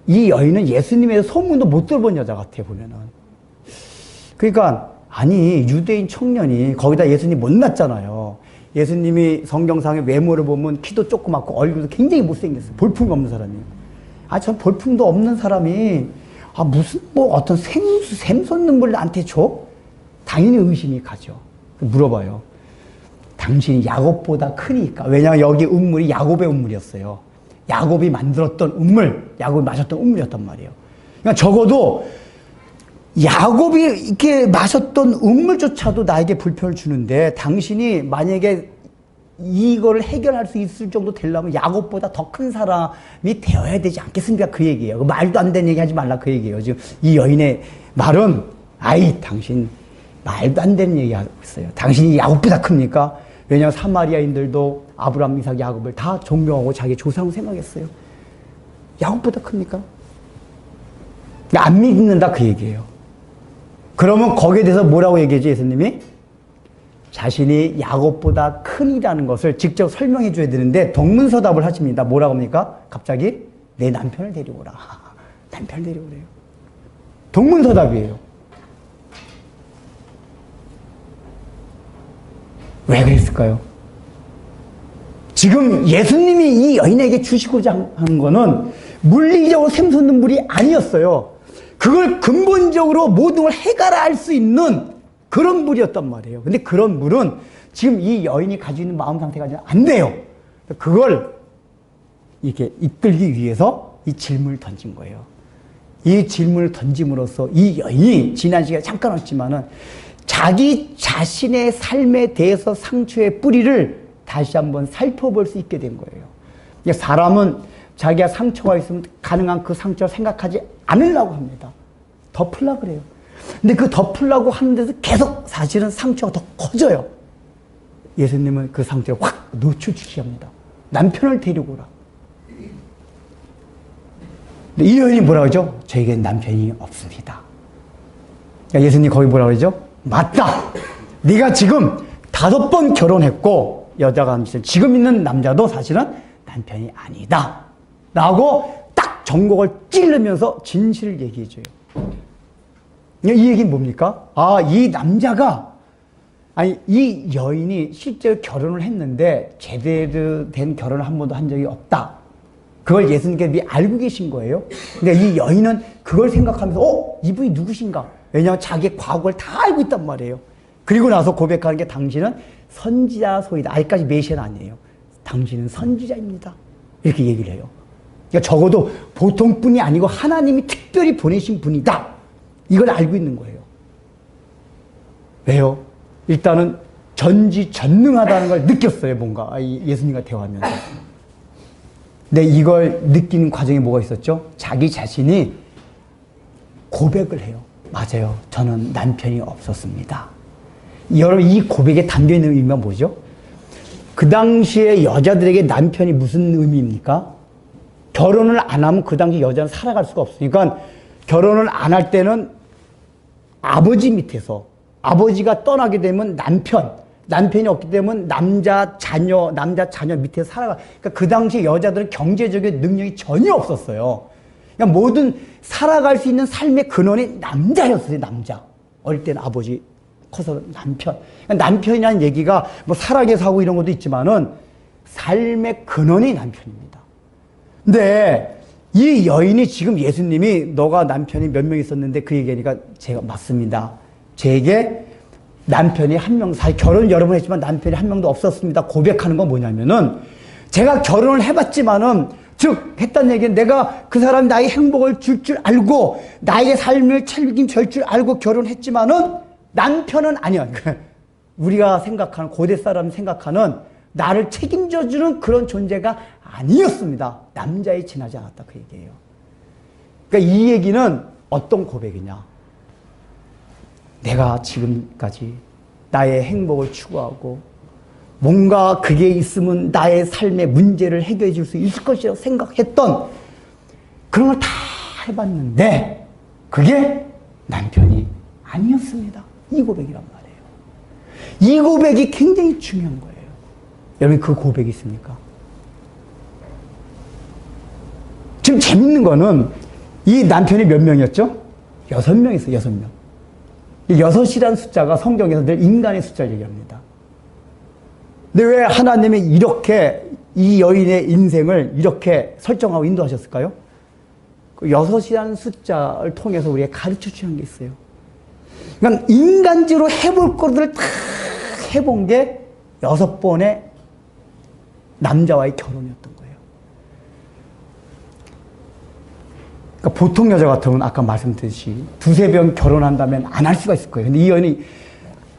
이 여인은 예수님의 소문도 못 들어본 여자 같아요, 보면은. 그러니까, 아니, 유대인 청년이 거기다 예수님 못났잖아요. 예수님이 성경상의 외모를 보면 키도 조그맣고 얼굴도 굉장히 못생겼어요. 볼품이 없는 사람이. 전 볼품도 없는 사람이, 무슨, 어떤 샘솟는 물 나한테 줘? 당연히 의심이 가죠. 물어봐요. 당신이 야곱보다 크니까. 왜냐하면 여기 음물이 야곱의 음물이었어요. 야곱이 만들었던 음물, 야곱이 마셨던 음물이었단 말이에요. 그러니까 적어도 야곱이 이렇게 마셨던 음물조차도 나에게 불편을 주는데 당신이 만약에 이거를 해결할 수 있을 정도 되려면 야곱보다 더 큰 사람이 되어야 되지 않겠습니까? 그 얘기예요. 말도 안 되는 얘기 하지 말라 그 얘기예요. 지금 이 여인의 말은 당신 말도 안 되는 얘기 하고 있어요. 당신이 야곱보다 큽니까? 왜냐하면 사마리아인들도 아브라함, 이삭, 야곱을 다 존경하고 자기 조상으로 생각했어요. 야곱보다 큽니까? 안 믿는다 그 얘기예요. 그러면 거기에 대해서 뭐라고 얘기하지 예수님이? 자신이 야곱보다 큰이라는 것을 직접 설명해 줘야 되는데 동문서답을 하십니다. 뭐라고 합니까? 갑자기 내 남편을 데리고 오라. 남편을 데리고 오래요. 동문서답이에요. 왜 그랬을까요? 지금 예수님이 이 여인에게 주시고자 하는 거는 물리적으로 샘솟는 물이 아니었어요. 그걸 근본적으로 모든 걸 해결할 수 있는 그런 물이었단 말이에요. 근데 그런 물은 지금 이 여인이 가지고 있는 마음 상태가 안 돼요. 그걸 이렇게 이끌기 위해서 이 질문을 던진 거예요. 이 질문을 던짐으로써 이 여인이 지난 시간에 잠깐 왔지만은 자기 자신의 삶에 대해서 상처의 뿌리를 다시 한번 살펴볼 수 있게 된 거예요. 그러니까 사람은 자기가 상처가 있으면 가능한 그 상처를 생각하지 않으려고 합니다. 덮으려고 그래요. 근데 그 덮으려고 하는 데서 계속 사실은 상처가 더 커져요. 예수님은 그 상처를 확 노출시킵니다. 남편을 데리고 오라. 근데 이 여인이 뭐라고 하죠? 저에게는 남편이 없습니다. 그러니까 예수님이 거기 뭐라고 그러죠? 맞다. 네가 지금 5번 결혼했고 여자가 지금 있는 남자도 사실은 남편이 아니다. 라고 딱 전곡을 찌르면서 진실을 얘기해줘요. 이 얘기는 뭡니까? 이 남자가 이 여인이 실제로 결혼을 했는데 제대로 된 결혼을 한 번도 한 적이 없다. 그걸 예수님께서 미리 알고 계신 거예요. 그러니까 이 여인은 그걸 생각하면서 이분이 누구신가? 왜냐하면 자기의 과거를 다 알고 있단 말이에요. 그리고 나서 고백하는 게 당신은 선지자소이다. 아직까지 메시아는 아니에요. 당신은 선지자입니다. 이렇게 얘기를 해요. 그러니까 적어도 보통 분이 아니고 하나님이 특별히 보내신 분이다. 이걸 알고 있는 거예요. 왜요? 일단은 전지전능하다는 걸 느꼈어요. 뭔가 예수님과 대화하면서. 근데 이걸 느끼는 과정에 뭐가 있었죠? 자기 자신이 고백을 해요. 맞아요. 저는 남편이 없었습니다. 여러분 이 고백에 담겨있는 의미가 뭐죠? 그 당시에 여자들에게 남편이 무슨 의미입니까? 결혼을 안 하면 그 당시 여자는 살아갈 수가 없으니까 결혼을 안 할 때는 아버지 밑에서 아버지가 떠나게 되면 남편이 없기 때문에 남자 자녀 밑에서 살아가. 그러니까 그 당시 여자들은 경제적인 능력이 전혀 없었어요. 그러니까 모든 살아갈 수 있는 삶의 근원이 남자였어요, 남자. 어릴 때는 아버지, 커서 남편. 그러니까 남편이라는 얘기가 뭐 사랑에 사고 이런 것도 있지만은 삶의 근원이 남편입니다. 근데 이 여인이 지금 예수님이 너가 남편이 몇 명 있었는데 그 얘기하니까 제가 맞습니다. 제게 남편이 한 명, 결혼을 여러 번 했지만 남편이 한 명도 없었습니다. 고백하는 건 뭐냐면은 제가 결혼을 해봤지만은 즉 했다는 얘기는 내가 그 사람이 나에게 행복을 줄 알고 나에게 삶을 책임질 줄 알고 결혼했지만은 남편은 아니야. 우리가 생각하는 고대 사람 생각하는 나를 책임져주는 그런 존재가 아니었습니다. 남자에 지나지 않았다 그 얘기예요. 그러니까 이 얘기는 어떤 고백이냐. 내가 지금까지 나의 행복을 추구하고 뭔가 그게 있으면 나의 삶의 문제를 해결해 줄 수 있을 것이라고 생각했던 그런 걸 다 해봤는데 그게 남편이 아니었습니다. 이 고백이란 말이에요. 이 고백이 굉장히 중요한 거예요. 여러분 그 고백이 있습니까? 지금 재밌는 거는 이 남편이 몇 명이었죠? 6명 있어요. 6명. 이 6이라는 숫자가 성경에서 늘 인간의 숫자를 얘기합니다. 근데 왜 하나님이 이렇게 이 여인의 인생을 이렇게 설정하고 인도하셨을까요? 그 6이라는 숫자를 통해서 우리에게 가르쳐 주는 게 있어요. 그러니까 인간적으로 해볼 것들을 다 해본 게 6번의 남자와의 결혼이었던 거예요. 그러니까 보통 여자 같으면 아까 말씀드렸듯이 2-3번 결혼한다면 안 할 수가 있을 거예요. 근데 이 여인이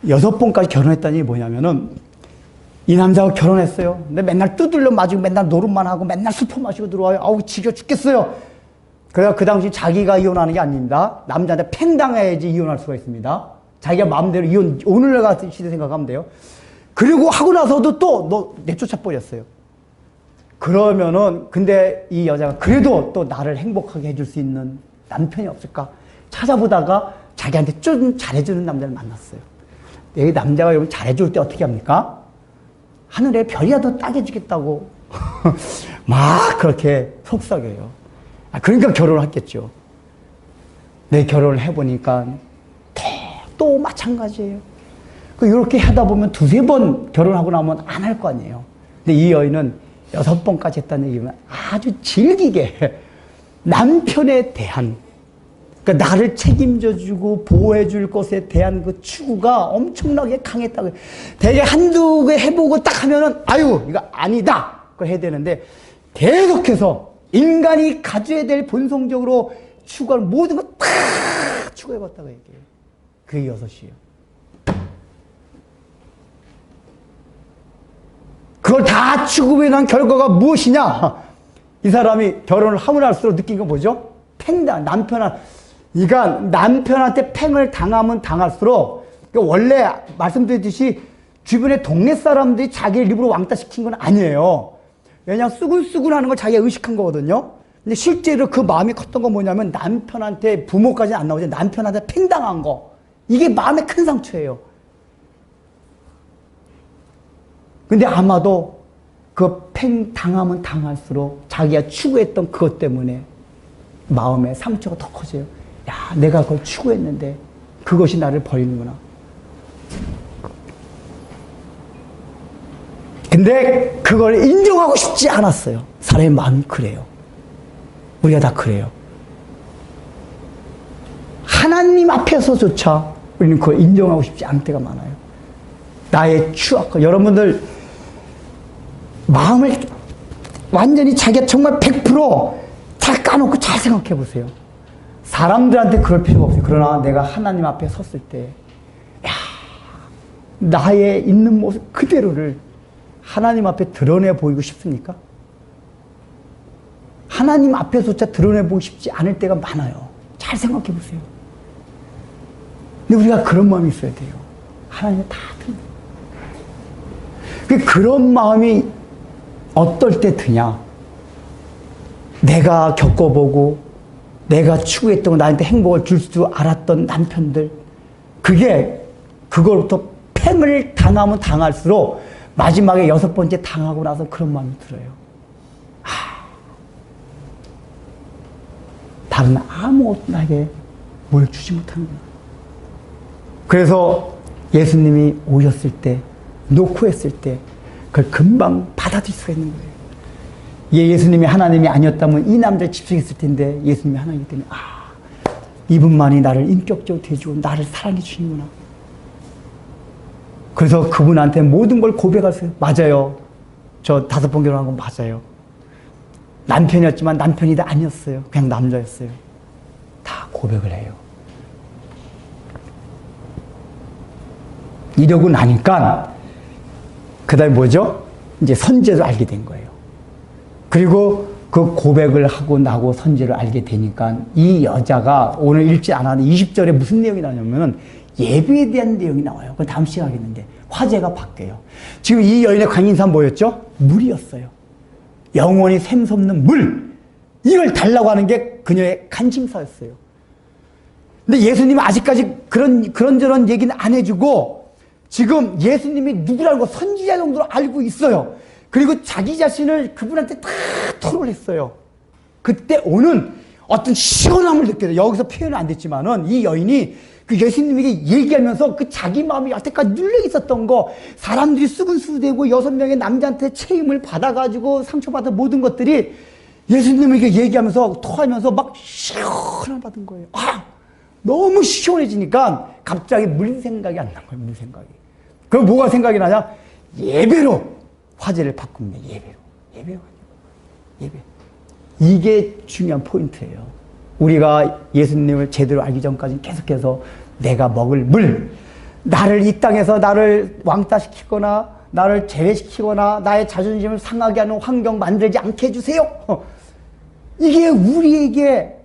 6번까지 결혼했다는 게 뭐냐면은 이 남자하고 결혼했어요. 근데 맨날 두들려 맞고 맨날 노름만 하고 맨날 술 마시고 들어와요. 아우 지겨 죽겠어요. 그래서 그 당시 자기가 이혼하는 게 아닙니다. 남자한테 팽당해야지 이혼할 수가 있습니다. 자기가 마음대로 이혼, 오늘날 같은 시대 생각하면 돼요. 그리고 하고 나서도 또 너 내쫓아 버렸어요. 그러면은 근데 이 여자가 그래도 또 나를 행복하게 해줄 수 있는 남편이 없을까 찾아보다가 자기한테 좀 잘해주는 남자를 만났어요. 이 남자가 여러분 잘해줄 때 어떻게 합니까? 하늘에 별이라도 따게 주겠다고 막 그렇게 속삭여요. 그러니까 결혼을 했겠죠. 내 결혼을 해보니까 또 마찬가지예요. 이렇게 하다 보면 2-3번 결혼하고 나면 안 할 거 아니에요. 근데 이 여인은 6번까지 했다는 얘기는 아주 질기게 남편에 대한, 그러니까 나를 책임져주고 보호해줄 것에 대한 그 추구가 엄청나게 강했다고. 되게 한두 개 해보고 딱 하면은 아유 이거 아니다 그걸 해야 되는데 계속해서 인간이 가져야 될 본성적으로 추구하는 모든 거 다 추구해봤다고 얘기해요. 그게 6이에요. 그걸 다 추구해난 결과가 무엇이냐? 이 사람이 결혼을 하면 할수록 느낀 건 뭐죠? 팽당, 남편한테 팽을 당하면 당할수록, 원래 말씀드렸듯이 주변의 동네 사람들이 자기를 일부러 왕따시킨 건 아니에요. 왜냐하면 수근수근 하는 걸 자기가 의식한 거거든요. 근데 실제로 그 마음이 컸던 건 뭐냐면 남편한테, 부모까지는 안 나오지, 남편한테 팽당한 거. 이게 마음의 큰 상처예요. 근데 아마도 그 팽 당하면 당할수록 자기가 추구했던 그것 때문에 마음의 상처가 더 커져요. 야, 내가 그걸 추구했는데 그것이 나를 버리는구나. 근데 그걸 인정하고 싶지 않았어요. 사람의 마음이 그래요. 우리가 다 그래요. 하나님 앞에서조차 우리는 그걸 인정하고 싶지 않을 때가 많아요. 나의 추악과 여러분들 마음을 완전히 자기가 정말 100% 까놓고 잘 생각해 보세요. 사람들한테 그럴 필요가 없어요. 그러나 내가 하나님 앞에 섰을 때, 야, 나의 있는 모습 그대로를 하나님 앞에 드러내 보이고 싶습니까? 하나님 앞에서조차 드러내 보고 싶지 않을 때가 많아요. 잘 생각해 보세요. 근데 우리가 그런 마음이 있어야 돼요. 하나님은 다 드러내요. 그런 마음이 어떨 때 드냐? 내가 겪어보고 내가 추구했던 나한테 행복을 줄 줄 알았던 남편들, 그걸부터 팽을 당하면 당할수록 마지막에 6번째 당하고 나서 그런 마음이 들어요. 다른 아무것도 나에게 뭘 주지 못하는구나. 그래서 예수님이 오셨을 때, 놓고 했을 때 그걸 금방 받아들일 수가 있는 거예요. 예수님이 하나님이 아니었다면 이 남자를 집중했을 텐데 예수님이 하나님이기 때문에 이분만이 나를 인격적으로 대주고 나를 사랑해 주시는구나. 그래서 그분한테 모든 걸 고백하세요. 맞아요. 저 5번 결혼한 건 맞아요. 남편이었지만 남편이 다 아니었어요. 그냥 남자였어요. 다 고백을 해요. 이러고 나니까 그 다음에 뭐죠? 이제 선제를 알게 된 거예요. 그리고 그 고백을 하고 나고 선제를 알게 되니까 이 여자가 오늘 읽지 않았는데 20절에 무슨 내용이 나오냐면 예배에 대한 내용이 나와요. 그건 다음 시간에 하겠는데 화제가 바뀌어요. 지금 이 여인의 관심사 뭐였죠? 물이었어요. 영원히 샘솟는 물. 이걸 달라고 하는 게 그녀의 관심사였어요. 근데 예수님은 아직까지 그런저런 얘기는 안 해주고 지금 예수님이 누구라고 선지자 정도로 알고 있어요. 그리고 자기 자신을 그분한테 다 토로했어요. 그때 오는 어떤 시원함을 느껴요. 여기서 표현은 안 됐지만은 이 여인이 그 예수님에게 얘기하면서 그 자기 마음이 여태까지 눌려 있었던 거, 사람들이 수군수대고 6명의 남자한테 체임을 받아가지고 상처받은 모든 것들이 예수님에게 얘기하면서 토하면서 막 시원함 받은 거예요. 너무 시원해지니까 갑자기 물 생각이 안 난 거예요. 물 생각이. 그럼 뭐가 생각이 나냐? 예배로 화제를 바꿉니다. 예배로. 예배. 이게 중요한 포인트예요. 우리가 예수님을 제대로 알기 전까지는 계속해서 내가 먹을 물, 나를 이 땅에서 나를 왕따시키거나 나를 제외시키거나 나의 자존심을 상하게 하는 환경 만들지 않게 해주세요. 이게 우리에게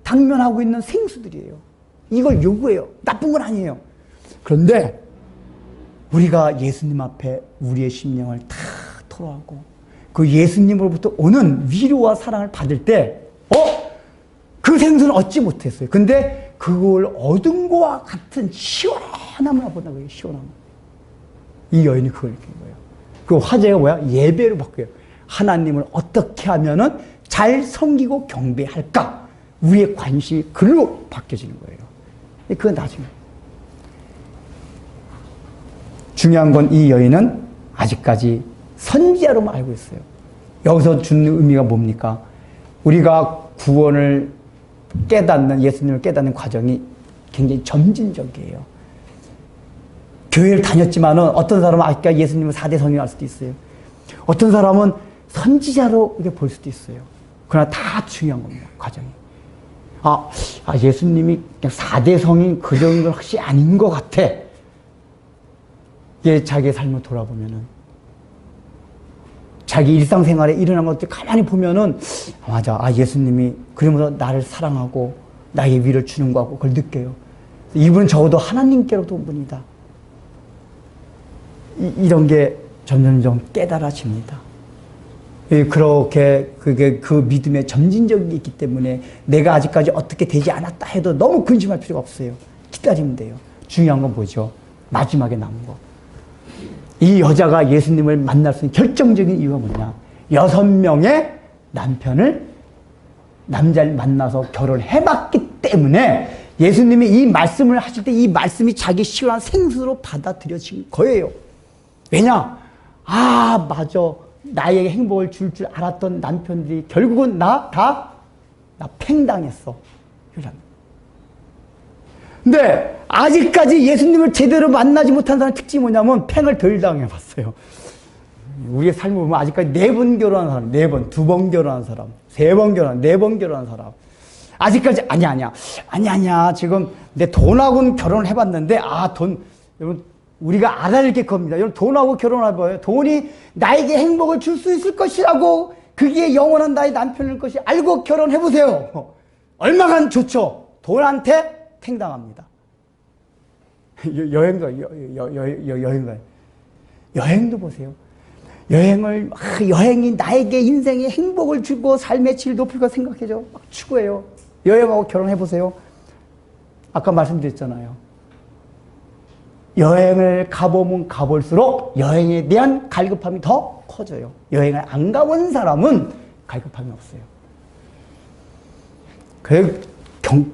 당면하고 있는 생수들이에요. 이걸 요구해요. 나쁜 건 아니에요. 그런데 우리가 예수님 앞에 우리의 심령을 다 토로하고 그 예수님으로부터 오는 위로와 사랑을 받을 때 그 생수는 얻지 못했어요. 근데 그걸 얻은 것과 같은 시원함을 얻었나 거예요. 시원함. 이 여인이 그걸 느낀 거예요. 그 화제가 뭐야? 예배로 바뀌어요. 하나님을 어떻게 하면은 잘 섬기고 경배할까? 우리의 관심이 그로 바뀌어지는 거예요. 그건 나중에. 중요한 건 이 여인은 아직까지 선지자로만 알고 있어요. 여기서 주는 의미가 뭡니까? 우리가 구원을 깨닫는, 예수님을 깨닫는 과정이 굉장히 점진적이에요. 교회를 다녔지만은 어떤 사람은 아직까지 예수님을 4대 성인을 알 수도 있어요. 어떤 사람은 선지자로 이렇게 볼 수도 있어요. 그러나 다 중요한 겁니다. 과정이. 예수님이 그냥 4대 성인 그 정도는 확실히 아닌 것 같아. 자기의 삶을 돌아보면은 자기 일상생활에 일어난 것들 가만히 보면은 맞아. 예수님이 그러면서 나를 사랑하고 나에게 위를 주는 거 같고 그걸 느껴요. 이분은 적어도 하나님께로부터 온 분이다. 이런 게 점점점 깨달아집니다. 그렇게 그 믿음의 점진적인 게 있기 때문에 내가 아직까지 어떻게 되지 않았다 해도 너무 근심할 필요가 없어요. 기다리면 돼요. 중요한 건 뭐죠? 마지막에 남은 거. 이 여자가 예수님을 만날 수 있는 결정적인 이유가 뭐냐? 6명의 남자를 만나서 결혼해봤기 때문에 예수님이 이 말씀을 하실 때 이 말씀이 자기 시원한 생수로 받아들여진 거예요. 왜냐? 맞아. 나에게 행복을 줄 알았던 남편들이 결국은 나 팽당했어. 근데 아직까지 예수님을 제대로 만나지 못한 사람의 특징이 뭐냐면 팽을 덜 당해봤어요. 우리의 삶을 보면 아직까지 4번 결혼한 사람, 4번, 2번 결혼한 사람, 3번 결혼한, 4번 결혼한 사람. 아직까지 아니야. 지금 내 돈하고는 결혼을 해봤는데 여러분 우리가 알아야 될 게 그겁니다. 여러분 돈하고 결혼을 해봐요. 돈이 나에게 행복을 줄 수 있을 것이라고 그게 영원한 나의 남편일 것이 알고 결혼해보세요. 얼마간 좋죠. 돈한테 팽당합니다. 여행도 보세요. 여행이 나에게 인생의 행복을 주고 삶의 질 높일 거 생각해줘. 막 추구해요. 여행하고 결혼해보세요. 아까 말씀드렸잖아요. 여행을 가보면 가볼수록 여행에 대한 갈급함이 더 커져요. 여행을 안 가본 사람은 갈급함이 없어요.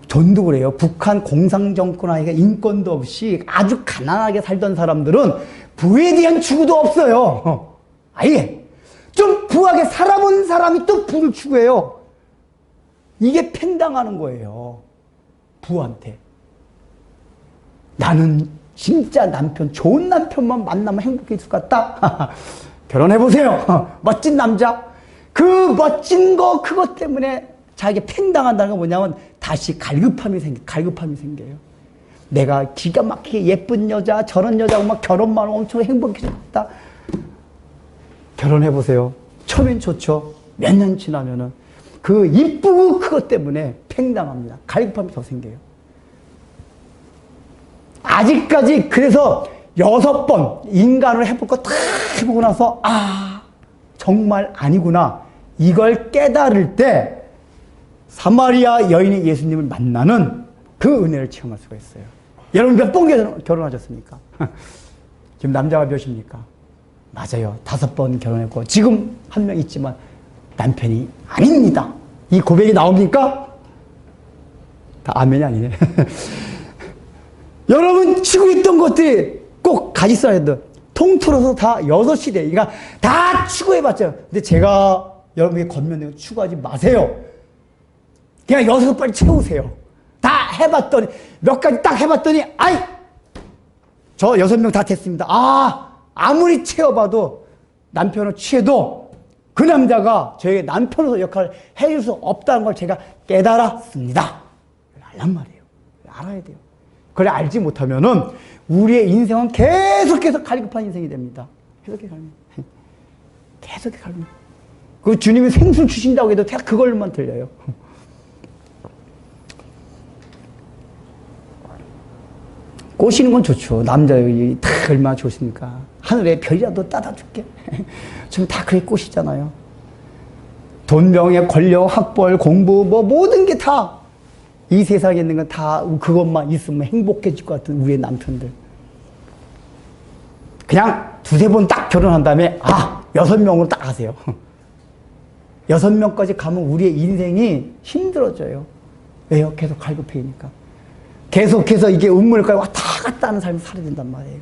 전도 그래요. 북한 공산정권 하에가 인권도 없이 아주 가난하게 살던 사람들은 부에 대한 추구도 없어요. 아예. 좀 부하게 살아본 사람이 또 부를 추구해요. 이게 팽당하는 거예요. 부한테. 나는 진짜 남편, 좋은 남편만 만나면 행복해질 것 같다. 결혼해보세요. 멋진 남자. 그 멋진 거, 그것 때문에 자기가 팽당한다는 건 뭐냐면 다시 갈급함이 생겨요. 내가 기가 막히게 예쁜 여자, 저런 여자하고 막 결혼만 하면 엄청 행복해질 것 같다. 결혼해보세요. 처음엔 좋죠. 몇 년 지나면은 그 이쁘고 그것 때문에 팽당합니다. 갈급함이 더 생겨요. 아직까지 그래서 6번 인간을 해볼 거 다 해보고 나서 정말 아니구나 이걸 깨달을 때 사마리아 여인이 예수님을 만나는 그 은혜를 체험할 수가 있어요. 여러분 몇 번 결혼하셨습니까? 지금 남자가 몇입니까? 맞아요. 5번 결혼했고 지금 한 명 있지만 남편이 아닙니다. 이 고백이 나옵니까? 다 아멘이 아니네. 여러분 치고 있던 것들이 꼭 가지사야 돼. 통틀어서 다 6시대. 그러니까 다 추구해봤죠. 근데 제가 여러분에게 권면해요. 추구하지 마세요. 그냥 6을 빨리 채우세요. 다 해봤더니 몇 가지 딱 해봤더니 저 6명 다 됐습니다. 아무리 채워봐도 남편을 취해도 그 남자가 저에게 남편으로서 역할을 해줄 수 없다는 걸 제가 깨달았습니다. 알란 말이에요. 알아야 돼요. 그걸 알지 못하면은 우리의 인생은 계속해서 갈급한 인생이 됩니다. 계속해서 갈급. 그 주님이 생수 주신다고 해도 다 그걸만 들려요. 꼬시는 건 좋죠. 남자들이 다 얼마나 좋습니까? 하늘에 별이라도 따다 줄게. 지금 다 그렇게 꼬시잖아요. 돈, 명예, 권력, 학벌, 공부, 모든 게 다 이 세상에 있는 건 다 그것만 있으면 행복해질 것 같은 우리의 남편들. 그냥 2-3번 딱 결혼한 다음에 6명으로 딱 가세요. 6명까지 가면 우리의 인생이 힘들어져요. 왜요? 계속 갈급해지니까. 계속해서 이게 운물까지 왔다 갔다 하는 삶을 살아야 된단 말이에요.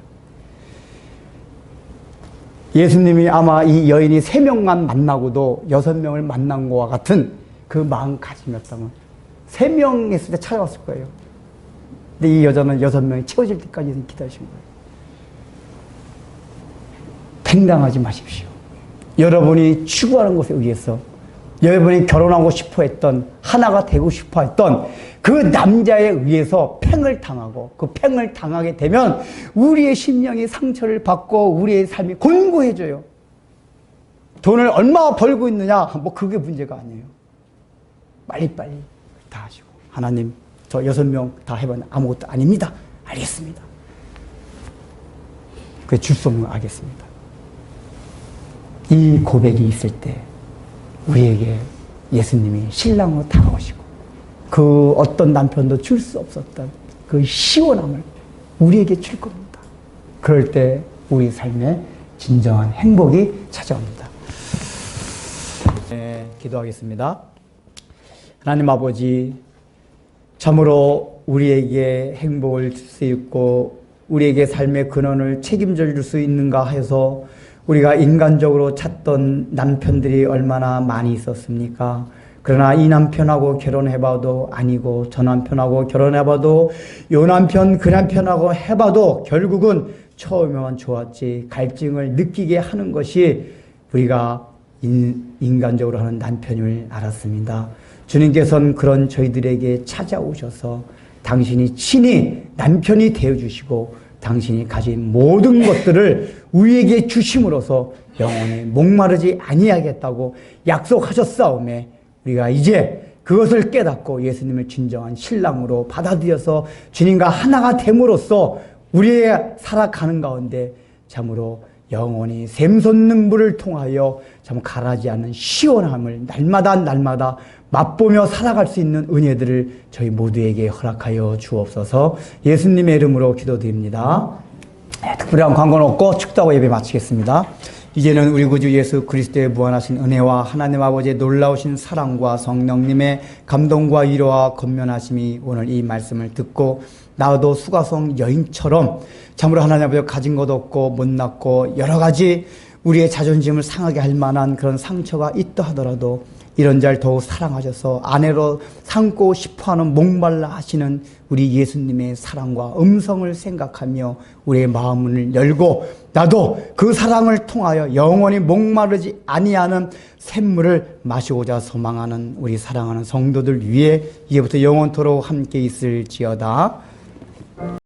예수님이 아마 이 여인이 3명만 만나고도 6명을 만난 것과 같은 그 마음가짐이었다면 3명 했을 때 찾아왔을 거예요. 근데 이 여자는 6명이 채워질 때까지 기다리신 거예요. 팽당하지 마십시오. 여러분이 추구하는 것에 의해서 여러분이 결혼하고 싶어 했던, 하나가 되고 싶어 했던 그 남자에 의해서 팽을 당하고 그 팽을 당하게 되면 우리의 심령이 상처를 받고 우리의 삶이 곤고해져요. 돈을 얼마 벌고 있느냐, 그게 문제가 아니에요. 빨리빨리 다 하시고. 하나님, 저 6명 다 해봤는데 아무것도 아닙니다. 알겠습니다. 그게 줄 수 없는 거 알겠습니다. 이 고백이 있을 때 우리에게 예수님이 신랑으로 다가오시고 그 어떤 남편도 줄 수 없었던 그 시원함을 우리에게 줄 겁니다. 그럴 때 우리 삶에 진정한 행복이 찾아옵니다. 네, 기도하겠습니다. 하나님 아버지, 참으로 우리에게 행복을 줄 수 있고 우리에게 삶의 근원을 책임져 줄 수 있는가 해서 우리가 인간적으로 찾던 남편들이 얼마나 많이 있었습니까? 그러나 이 남편하고 결혼해봐도 아니고 저 남편하고 결혼해봐도 요 남편 그 남편하고 해봐도 결국은 처음에만 좋았지 갈증을 느끼게 하는 것이 우리가 인간적으로 하는 남편임을 알았습니다. 주님께서는 그런 저희들에게 찾아오셔서 당신이 친히 남편이 되어주시고 당신이 가진 모든 것들을 우리에게 주심으로써 영원히 목마르지 아니하겠다고 약속하셨사오매 우리가 이제 그것을 깨닫고 예수님을 진정한 신랑으로 받아들여서 주님과 하나가 됨으로써 우리의 살아가는 가운데 참으로 영원히 샘솟는 물을 통하여 참 가라지 않는 시원함을 날마다 맛보며 살아갈 수 있는 은혜들을 저희 모두에게 허락하여 주옵소서. 예수님의 이름으로 기도드립니다. 특별한 광고는 없고 축도하고 예배 마치겠습니다. 이제는 우리 구주 예수 그리스도의 무한하신 은혜와 하나님 아버지의 놀라우신 사랑과 성령님의 감동과 위로와 권면하심이 오늘 이 말씀을 듣고 나도 수가성 여인처럼 참으로 하나님 아버지가 가진 것 없고 못났고 여러 가지 우리의 자존심을 상하게 할 만한 그런 상처가 있다 하더라도 이런 자를 더욱 사랑하셔서 아내로 삼고 싶어하는 목말라 하시는 우리 예수님의 사랑과 음성을 생각하며 우리의 마음을 열고 나도 그 사랑을 통하여 영원히 목마르지 아니하는 샘물을 마시고자 소망하는 우리 사랑하는 성도들 위해 이제부터 영원토록 함께 있을지어다.